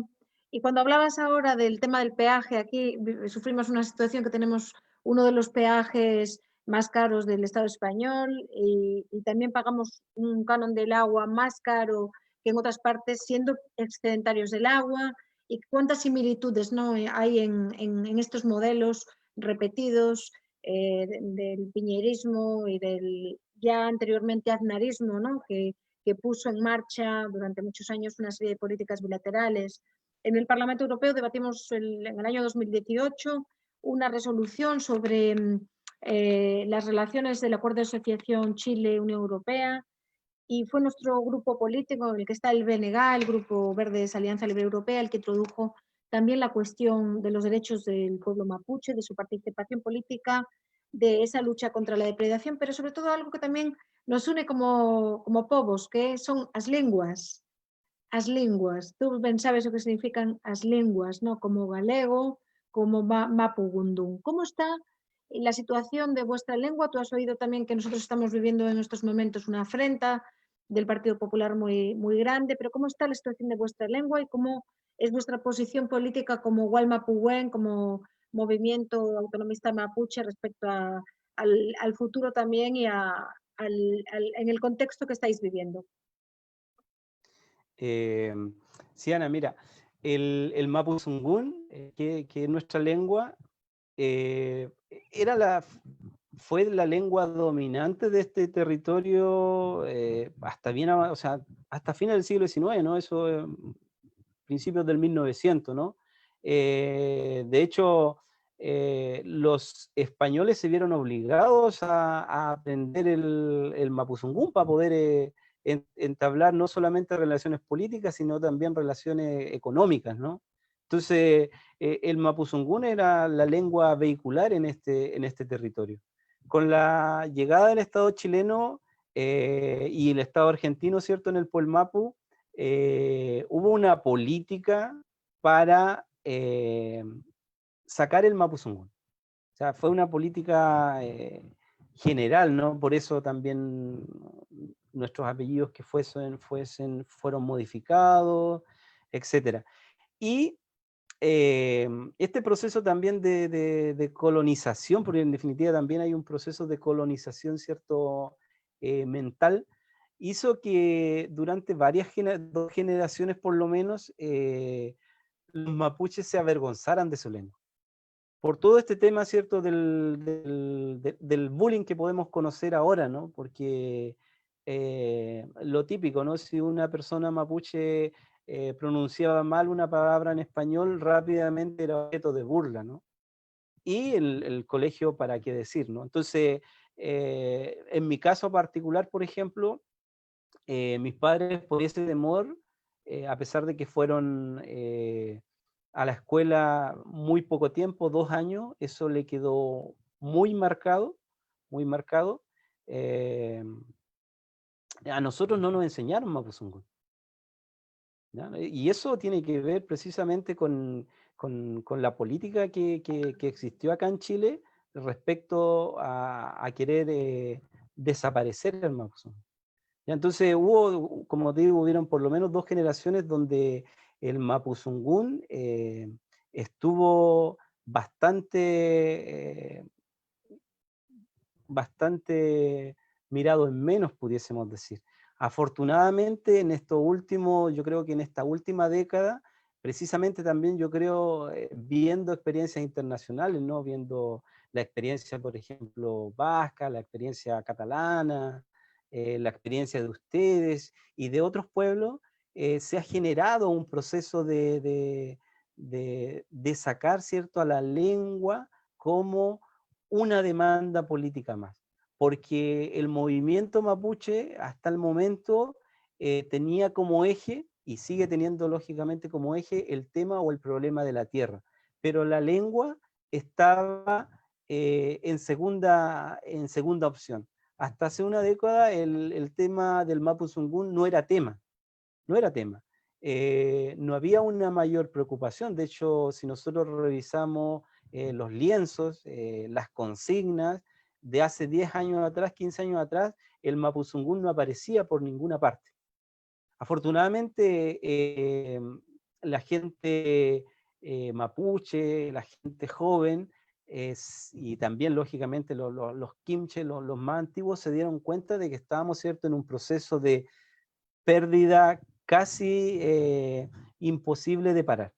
Y cuando hablabas ahora del tema del peaje, aquí sufrimos una situación que tenemos uno de los peajes más caros del Estado español y también pagamos un canon del agua más caro que en otras partes, siendo excedentarios del agua. Y cuántas similitudes, ¿no?, hay en estos modelos repetidos del piñerismo y del ya anteriormente aznarismo, ¿no?, que puso en marcha durante muchos años una serie de políticas bilaterales. En el Parlamento Europeo debatimos en el año 2018 una resolución sobre las relaciones del Acuerdo de Asociación Chile-Unión Europea, y fue nuestro grupo político, en el que está el BNG, el Grupo Verdes Alianza Libre Europea, el que introdujo también la cuestión de los derechos del pueblo mapuche, de su participación política, de esa lucha contra la depredación, pero sobre todo algo que también nos une como povos, que son as linguas. As linguas. Tú ben sabes o que significan as linguas, ¿no?, como galego, como mapudungun. ¿Cómo está la situación de vuestra lengua? Tú has oído también que nosotros estamos viviendo en estos momentos una afrenta del Partido Popular muy, muy grande, pero ¿cómo está la situación de vuestra lengua y cómo es vuestra posición política como Gualmapuhuen, como movimiento autonomista mapuche respecto al futuro también y en el contexto que estáis viviendo? Eh, sí, Ana, mira, el Mapuzungún, que es nuestra lengua, eh, era fue la lengua dominante de este territorio hasta o sea, hasta fines del siglo XIX, ¿no? Eso, principios del 1900, ¿no? De hecho, los españoles se vieron obligados a aprender el mapuzungún para poder entablar no solamente relaciones políticas, sino también relaciones económicas, ¿no? Entonces, el mapuzungún era la lengua vehicular en este territorio. Con la llegada del Estado chileno y el Estado argentino, ¿cierto?, en el Puelmapu, hubo una política para sacar el mapuzungún. O sea, fue una política general, ¿no? Por eso también nuestros apellidos que fueron modificados, etc. Y este proceso también de colonización, porque en definitiva también hay un proceso de colonización, ¿cierto?, mental, hizo que durante dos generaciones por lo menos, los mapuches se avergonzaran de su lengua. Por todo este tema, ¿cierto?, del bullying que podemos conocer ahora, ¿no? Porque lo típico, ¿no? Si una persona mapuche pronunciaba mal una palabra en español, rápidamente era objeto de burla, ¿no? Y el colegio, ¿para qué decir, no? Entonces, en mi caso particular, por ejemplo, mis padres por ese temor, a pesar de que fueron a la escuela muy poco tiempo, 2 años, eso le quedó muy marcado, muy marcado. Eh, a nosotros no nos enseñaron Mapuzungún, ¿ya? Y eso tiene que ver precisamente con la política que existió acá en Chile respecto a querer desaparecer el Mapuzungún. Ya, entonces hubo, como te digo, hubieron por lo menos 2 generaciones donde el Mapuzungún estuvo bastante mirado en menos, pudiésemos decir. Afortunadamente, en esto último, yo creo que en esta última década, precisamente también yo creo, viendo experiencias internacionales, ¿no? Viendo la experiencia, por ejemplo, vasca, la experiencia catalana, la experiencia de ustedes y de otros pueblos, se ha generado un proceso de sacar, ¿cierto?, a la lengua como una demanda política más, porque el movimiento mapuche hasta el momento tenía como eje, y sigue teniendo lógicamente como eje, el tema o el problema de la tierra, pero la lengua estaba en segunda opción. Hasta hace una década el tema del Mapuzungún no era tema, no era tema. No había una mayor preocupación. De hecho, si nosotros revisamos los lienzos, las consignas de hace 10 años atrás, 15 años atrás, el Mapuzungún no aparecía por ninguna parte. Afortunadamente, la gente mapuche, la gente joven, y también lógicamente los quimches, los más antiguos, se dieron cuenta de que estábamos, ¿cierto?, en un proceso de pérdida casi imposible de parar.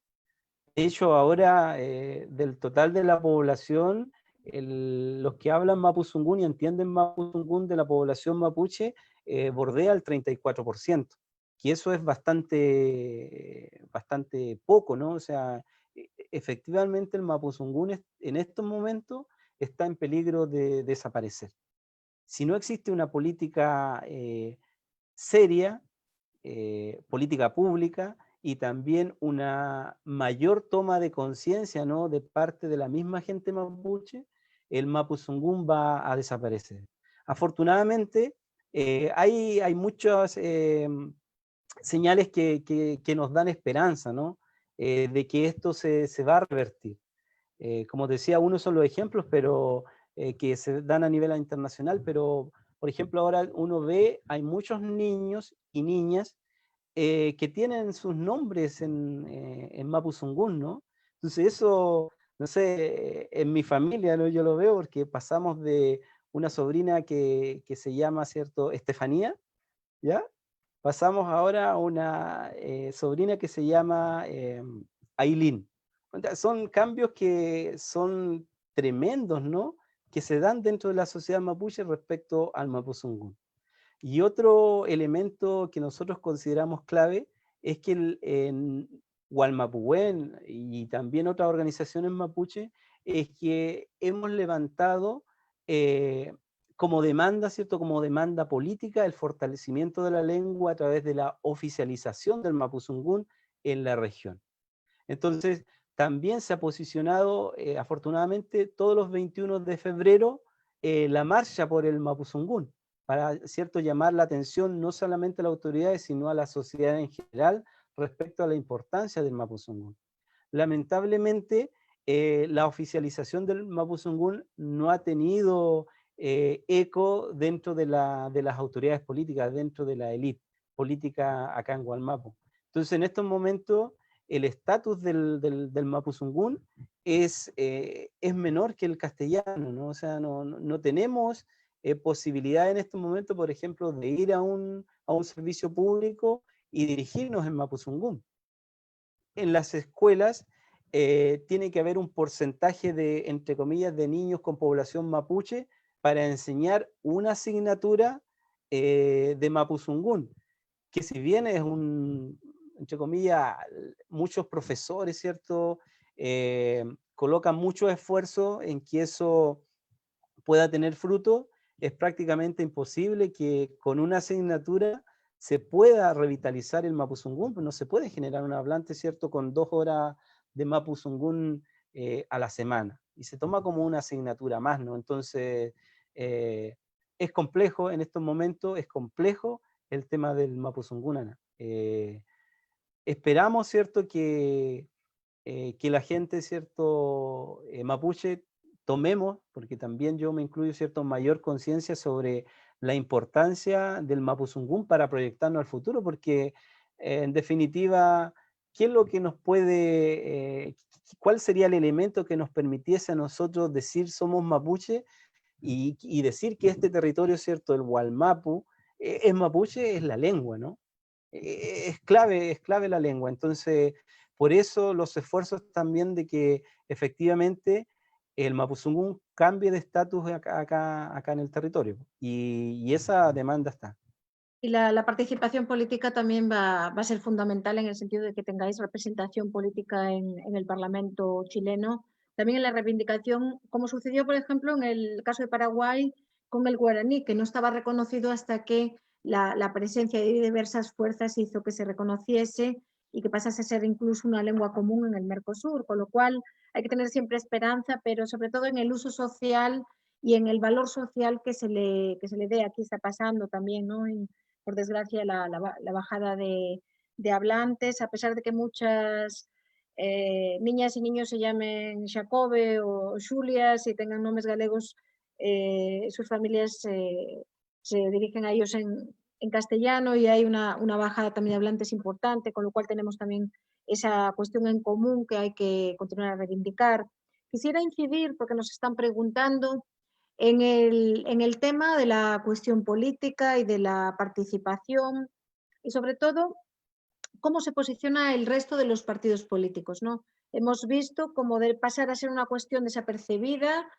De hecho, ahora del total de la población, los que hablan Mapuzungún y entienden Mapuzungún de la población mapuche bordea el 34%, que eso es bastante poco, ¿no? O sea, efectivamente el Mapuzungún en estos momentos está en peligro de desaparecer. Si no existe una política seria, política pública, y también una mayor toma de conciencia, ¿no?, de parte de la misma gente mapuche, el Mapuzungún va a desaparecer. Afortunadamente, hay muchas señales que nos dan esperanza, ¿no?, de que esto se va a revertir. Como decía, uno son los ejemplos, pero que se dan a nivel internacional, pero por ejemplo ahora uno ve, hay muchos niños y niñas que tienen sus nombres en Mapuzungún, ¿no? Entonces eso, no sé, en mi familia, ¿no?, yo lo veo porque pasamos de una sobrina que se llama, ¿cierto?, Estefanía, ¿ya? Pasamos ahora a una sobrina que se llama Ailín. Son cambios que son tremendos, ¿no?, que se dan dentro de la sociedad mapuche respecto al Mapuzungún. Y otro elemento que nosotros consideramos clave es que en Gualmapuén y también otras organizaciones mapuche es que hemos levantado como demanda, ¿cierto?, como demanda política, el fortalecimiento de la lengua a través de la oficialización del Mapuzungún en la región. Entonces, también se ha posicionado, afortunadamente, todos los 21 de febrero, la marcha por el Mapuzungún, para, ¿cierto?, llamar la atención no solamente a las autoridades, sino a la sociedad en general respecto a la importancia del Mapuzungún. Lamentablemente, la oficialización del Mapuzungún no ha tenido eco dentro de las autoridades políticas, dentro de la élite política acá en Gualmapu. Entonces, en estos momentos, el estatus del Mapuzungún es menor que el castellano, ¿no? O sea, no tenemos posibilidad en estos momentos, por ejemplo, de ir a un servicio público y dirigirnos en Mapuzungún. En las escuelas tiene que haber un porcentaje de, entre comillas, de niños con población mapuche para enseñar una asignatura de Mapuzungún, que si bien entre comillas, muchos profesores, ¿cierto? Colocan mucho esfuerzo en que eso pueda tener fruto. Es prácticamente imposible que con una asignatura se pueda revitalizar el Mapuzungún, pues no se puede generar un hablante, ¿cierto?, con 2 horas de Mapuzungún a la semana, y se toma como una asignatura más, ¿no? Entonces, es complejo en estos momentos, es complejo el tema del Mapuzungún, Ana. Esperamos, ¿cierto?, que la gente, ¿cierto?, mapuche, tomemos, porque también yo me incluyo, ¿cierto?, mayor conciencia sobre la importancia del Mapuzungún para proyectarnos al futuro, porque en definitiva, ¿qué es lo que nos puede, cuál sería el elemento que nos permitiese a nosotros decir somos mapuche y decir que este territorio, ¿cierto?, el Gualmapu, es mapuche? Es la lengua, ¿no? Es clave la lengua. Entonces, por eso los esfuerzos también de que efectivamente el Mapuzungún cambie de estatus acá en el territorio. Y esa demanda está. Y la participación política también va a ser fundamental en el sentido de que tengáis representación política en el Parlamento chileno. También en la reivindicación, como sucedió, por ejemplo, en el caso de Paraguay con el guaraní, que no estaba reconocido hasta que la presencia de diversas fuerzas hizo que se reconociese y que pasase a ser incluso una lengua común en el Mercosur, con lo cual hay que tener siempre esperanza, pero sobre todo en el uso social y en el valor social que se le dé. Aquí está pasando también, ¿no? Por desgracia, la bajada de hablantes, a pesar de que muchas niñas y niños se llamen Jacobe o Xulias y tengan nombres galegos, sus familias se dirigen a ellos en castellano y hay una bajada también de hablantes importante, con lo cual tenemos también esa cuestión en común que hay que continuar a reivindicar. Quisiera incidir, porque nos están preguntando, en el tema de la cuestión política y de la participación y sobre todo cómo se posiciona el resto de los partidos políticos, ¿no? Hemos visto cómo de pasar a ser una cuestión desapercibida,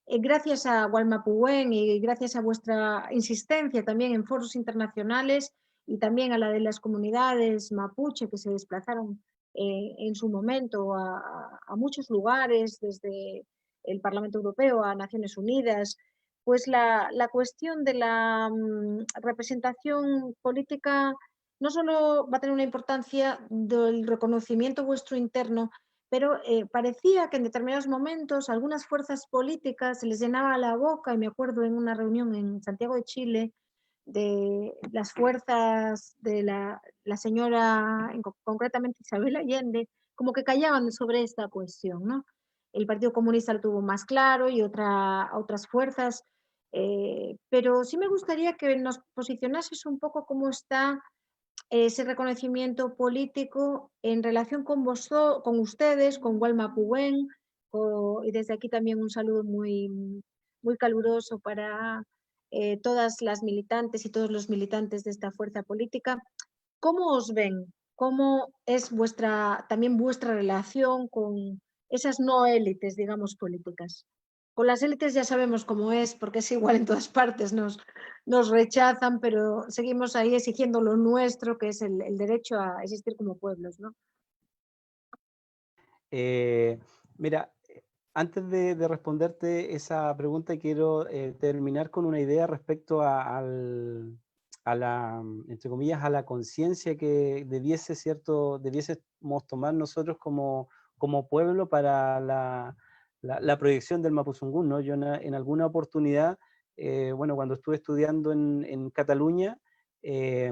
gracias a Gualmapuén y gracias a vuestra insistencia también en foros internacionales y también a la de las comunidades mapuche que se desplazaron en su momento a muchos lugares, desde el Parlamento Europeo a Naciones Unidas, pues la cuestión de la representación política no solo va a tener una importancia del reconocimiento vuestro interno, pero parecía que en determinados momentos algunas fuerzas políticas se les llenaba la boca, y me acuerdo en una reunión en Santiago de Chile, de las fuerzas de la señora, concretamente Isabel Allende, como que callaban sobre esta cuestión, ¿no? El Partido Comunista lo tuvo más claro y otras fuerzas, pero sí me gustaría que nos posicionases un poco cómo está ese reconocimiento político en relación con ustedes, con Walma Pubén, y desde aquí también un saludo muy caluroso para todas las militantes y todos los militantes de esta fuerza política. ¿Cómo os ven? ¿Cómo es también vuestra relación con esas no élites, digamos, políticas? Con las élites ya sabemos cómo es, porque es igual en todas partes, nos rechazan, pero seguimos ahí exigiendo lo nuestro, que es el derecho a existir como pueblos, ¿no? Mira, antes de responderte esa pregunta, quiero terminar con una idea respecto a la, entre comillas, a la conciencia que debiésemos tomar nosotros como pueblo para la proyección del Mapuzungún, ¿no? Yo en alguna oportunidad, bueno, cuando estuve estudiando en Cataluña, eh,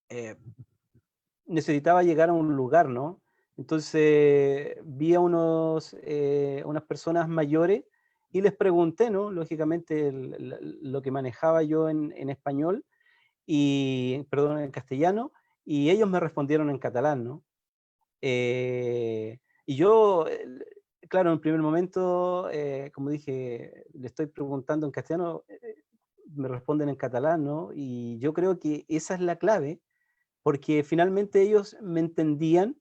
eh, necesitaba llegar a un lugar, ¿no? Entonces vi a unas personas mayores y les pregunté, ¿no? Lógicamente lo que manejaba yo en español, perdón, en castellano, y ellos me respondieron en catalán, ¿no? Y yo, claro, en el primer momento, como dije, le estoy preguntando en castellano, me responden en catalán, ¿no? Y yo creo que esa es la clave, porque finalmente ellos me entendían,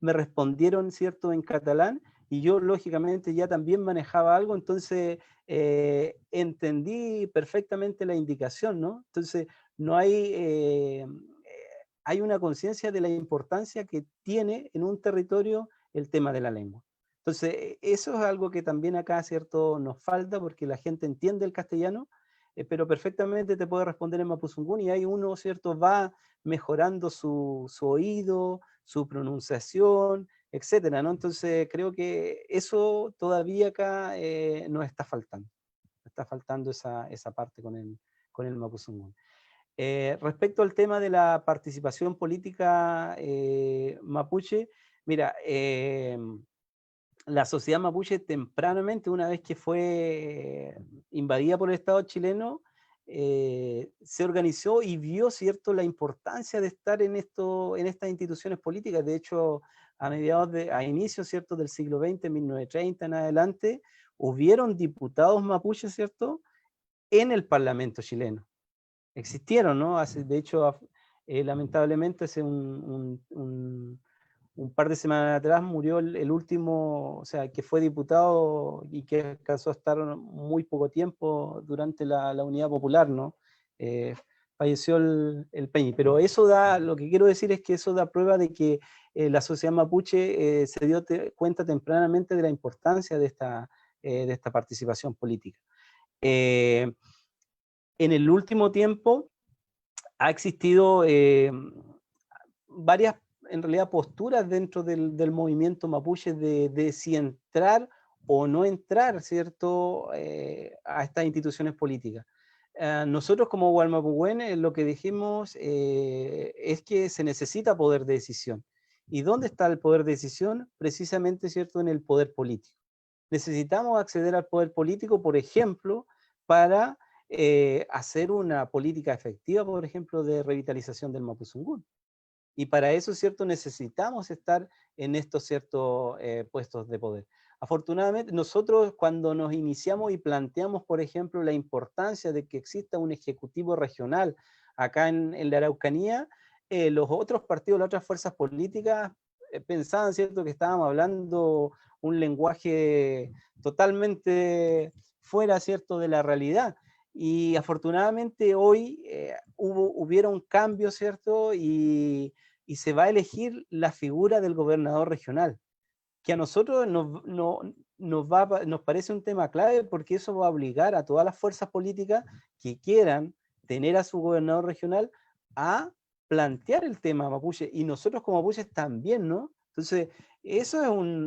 me respondieron, ¿cierto?, en catalán, y yo lógicamente ya también manejaba algo, entonces entendí perfectamente la indicación, ¿no? Entonces no hay, hay una conciencia de la importancia que tiene en un territorio el tema de la lengua. Entonces, eso es algo que también acá, ¿cierto?, nos falta, porque la gente entiende el castellano, pero perfectamente te puede responder en mapuzungún, y ahí uno, ¿cierto?, va mejorando su oído, su pronunciación, etcétera, ¿no? Entonces, creo que eso todavía acá nos está faltando. Está faltando esa parte con el mapuzungún. Respecto al tema de la participación política mapuche, mira, la sociedad mapuche tempranamente, una vez que fue invadida por el Estado chileno, se organizó y vio, ¿cierto?, la importancia de estar en estas instituciones políticas. De hecho, a inicios, ¿cierto?, del siglo XX, 1930 en adelante, hubieron diputados mapuches, ¿cierto?, en el Parlamento chileno. Existieron, ¿no? De hecho, lamentablemente hace un par de semanas atrás murió el último, o sea, que fue diputado y que alcanzó a estar muy poco tiempo durante la Unidad Popular, ¿no? Falleció el Peñi. Pero eso lo que quiero decir es que eso da prueba de que la sociedad mapuche se dio cuenta tempranamente de la importancia de esta participación política. En el último tiempo ha existido varias, en realidad, posturas dentro del movimiento mapuche de si entrar o no entrar, ¿cierto?, a estas instituciones políticas. Nosotros como Gualmapuhuen lo que dijimos es que se necesita poder de decisión. ¿Y dónde está el poder de decisión? Precisamente, ¿cierto?, en el poder político. Necesitamos acceder al poder político, por ejemplo, para hacer una política efectiva, por ejemplo, de revitalización del Mapuzungún. Y para eso, ¿cierto?, necesitamos estar en estos ciertos puestos de poder. Afortunadamente, nosotros cuando nos iniciamos y planteamos, por ejemplo, la importancia de que exista un ejecutivo regional acá en la Araucanía, los otros partidos, las otras fuerzas políticas pensaban, ¿cierto?, que estábamos hablando un lenguaje totalmente fuera, ¿cierto?, de la realidad. Y afortunadamente hoy hubieron cambios, ¿cierto?, y se va a elegir la figura del gobernador regional, que a nosotros nos parece un tema clave, porque eso va a obligar a todas las fuerzas políticas que quieran tener a su gobernador regional a plantear el tema mapuche, y nosotros como mapuches también, ¿no? Entonces, eso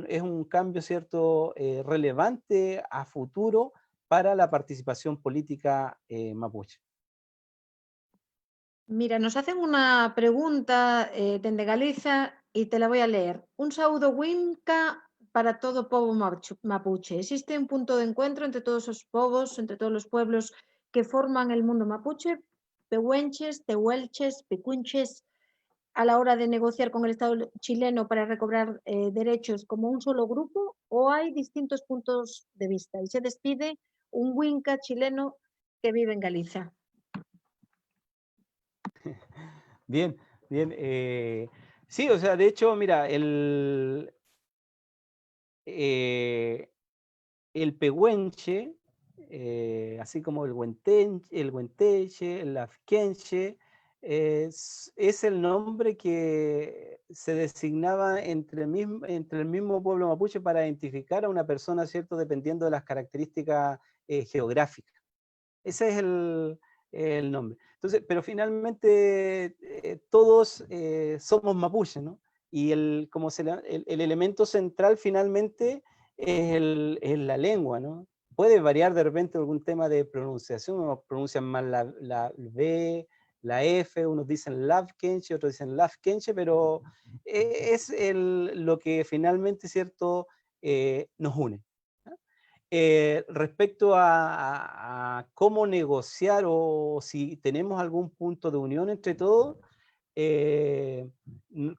es un cambio, ¿cierto?, relevante a futuro para la participación política mapuche. Mira, nos hacen una pregunta dende Galiza y te la voy a leer. Un saúdo Winca para todo o povo mapuche. ¿Existe un punto de encuentro entre todos os povos, entre todos los pueblos que forman el mundo mapuche? Pehuenches, tehuelches, picunches, a la hora de negociar con el Estado chileno para recobrar derechos como un solo grupo, o hay distintos puntos de vista. Y se despide un Winca chileno que vive en Galiza. Bien, bien. Sí, o sea, de hecho, mira, el pehuenche, así como el huenteche, el afquenche, es el nombre que se designaba entre el mismo pueblo mapuche para identificar a una persona, ¿cierto?, dependiendo de las características geográficas. Ese es el nombre. Entonces, pero finalmente todos somos mapuches, ¿no? Y el elemento central finalmente es la lengua, ¿no? Puede variar de repente algún tema de pronunciación, unos pronuncian mal la B, la F, unos dicen lavkenche, otros dicen lafkenche, pero es lo que finalmente, ¿cierto?, nos une. Respecto a cómo negociar o si tenemos algún punto de unión entre todos,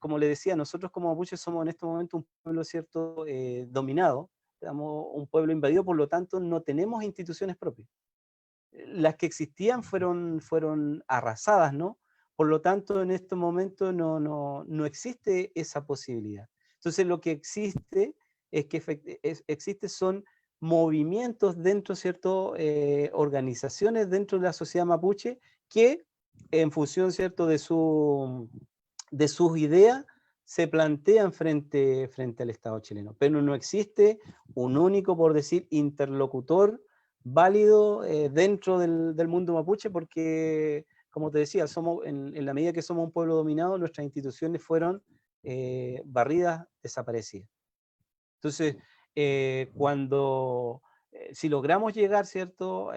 como le decía, nosotros como mapuches somos en este momento un pueblo, ¿cierto?, dominado, somos un pueblo invadido, por lo tanto no tenemos instituciones propias. Las que existían fueron arrasadas, ¿no? Por lo tanto, en este momento no existe esa posibilidad. Entonces, lo que existe es que existe son movimientos dentro, ¿cierto?, organizaciones dentro de la sociedad mapuche que en función, ¿cierto?, de su de sus ideas se plantean frente al Estado chileno, pero no existe un único, por decir, interlocutor válido dentro del mundo mapuche, porque, como te decía, somos, en la medida que somos un pueblo dominado, nuestras instituciones fueron barridas, desaparecidas. Entonces, si logramos llegar, ¿cierto?,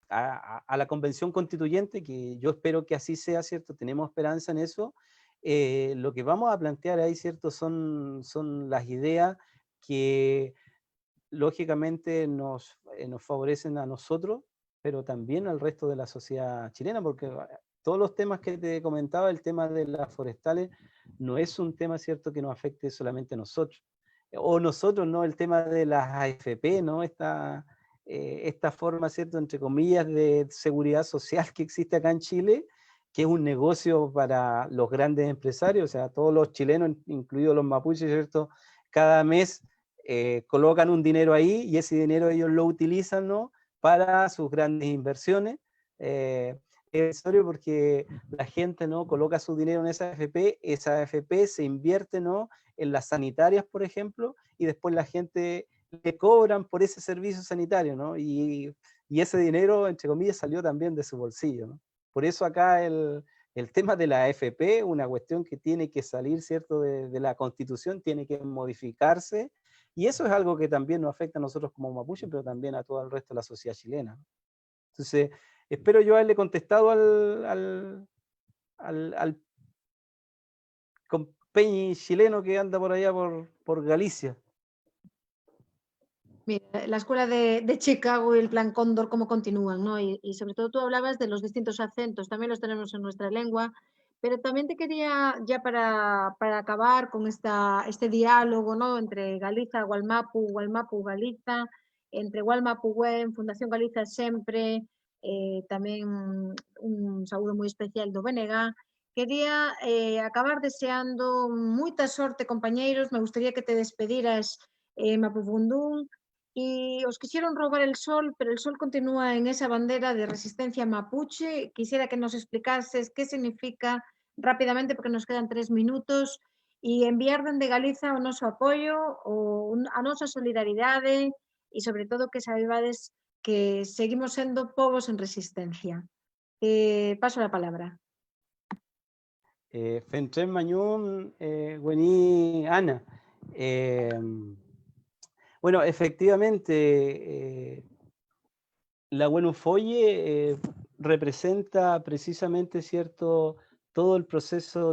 a la convención constituyente, que yo espero que así sea, ¿cierto?, tenemos esperanza en eso, lo que vamos a plantear ahí, ¿cierto?, son las ideas que lógicamente nos favorecen a nosotros, pero también al resto de la sociedad chilena, porque todos los temas que te comentaba, el tema de las forestales, no es un tema, ¿cierto?, que nos afecte solamente a nosotros. O nosotros, ¿no? El tema de las AFP, ¿no? Esta forma, ¿cierto?, entre comillas, de seguridad social que existe acá en Chile, que es un negocio para los grandes empresarios, o sea, todos los chilenos, incluidos los mapuches, ¿cierto?, cada mes colocan un dinero ahí y ese dinero ellos lo utilizan, ¿no?, para sus grandes inversiones. Es necesario porque la gente, ¿no?, coloca su dinero en esa AFP se invierte, ¿no?, en las sanitarias, por ejemplo, y después la gente le cobran por ese servicio sanitario, ¿no? Y ese dinero, entre comillas, salió también de su bolsillo, ¿no? Por eso acá el tema de la AFP, una cuestión que tiene que salir, ¿cierto?, de la Constitución, tiene que modificarse, y eso es algo que también nos afecta a nosotros como mapuche, pero también a todo el resto de la sociedad chilena. Entonces, espero yo haberle contestado al compeñi chileno que anda por allá por Galicia. Mira, la escuela de Chicago y el Plan Cóndor, cómo continúan, ¿no? Y sobre todo tú hablabas de los distintos acentos, también los tenemos en nuestra lengua, pero también te quería, ya para acabar con este diálogo, ¿no?, entre Galiza, Gualmapu, Gualmapu, Galiza, entre Gualmapu, Gwen, Fundación Galiza Sempre, también un saludo muy especial do BNG. Quería acabar deseando moita sorte, compañeiros, me gustaría que te despediras, Mapufundún, y os quisieron robar el sol, pero el sol continúa en esa bandera de resistencia mapuche. Quisiera que nos explicases qué significa rápidamente, porque nos quedan 3 minutos, y enviar dende Galiza o noso apoio, a nosa solidaridade, e sobre todo que saibades que seguimos sendo povos en resistencia. Paso a palabra. Fentren Mañún, Güení Ana. Bueno, efectivamente, la Buenofoye representa precisamente, ¿cierto?, todo el proceso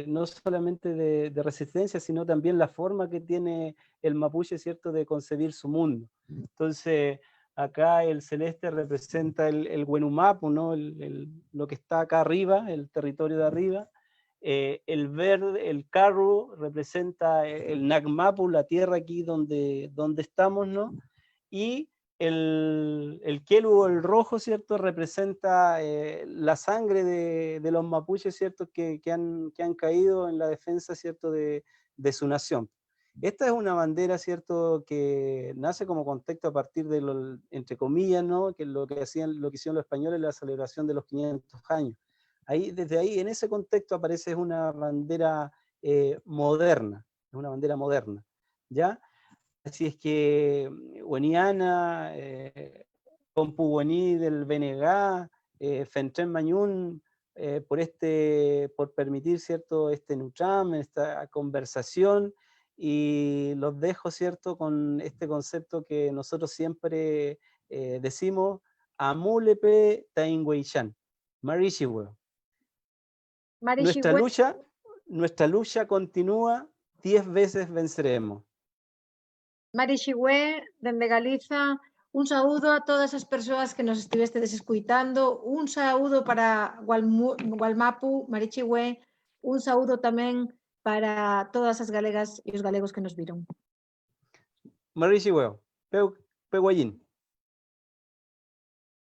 no solamente de resistencia, sino también la forma que tiene el mapuche, ¿cierto?, de concebir su mundo. Entonces, acá el celeste representa el Huenumapu, ¿no?, lo que está acá arriba, el territorio de arriba. El verde, el carro, representa el Nagmapu, la tierra aquí donde estamos, ¿no? Y el Kelu, el rojo, ¿cierto?, representa la sangre de los mapuches, ¿cierto?, que han caído en la defensa, ¿cierto?, de su nación. Esta es una bandera, ¿cierto?, que nace como contexto a partir de entre comillas, ¿no?, que lo que hicieron los españoles en la celebración de los 500 años. Desde ahí, en ese contexto, aparece una bandera moderna, ¿ya? Así es que Weniana, Compu Weni del BNG, Fentren Mañún, por permitir, ¿cierto?, este Nutram, esta conversación, y los dejo, ¿cierto?, con este concepto que nosotros siempre decimos, Amulepe Taingweishan, Marishiwe. Nuestra lucha continúa, 10 veces venceremos. Marixigüe, dende Galiza, un saúdo a todas as persoas que nos estivestedes escuitando, un saúdo para Gualmapu, Marixigüe, un saúdo tamén para todas as galegas e os galegos que nos viron. Marixigüe, Peguayín.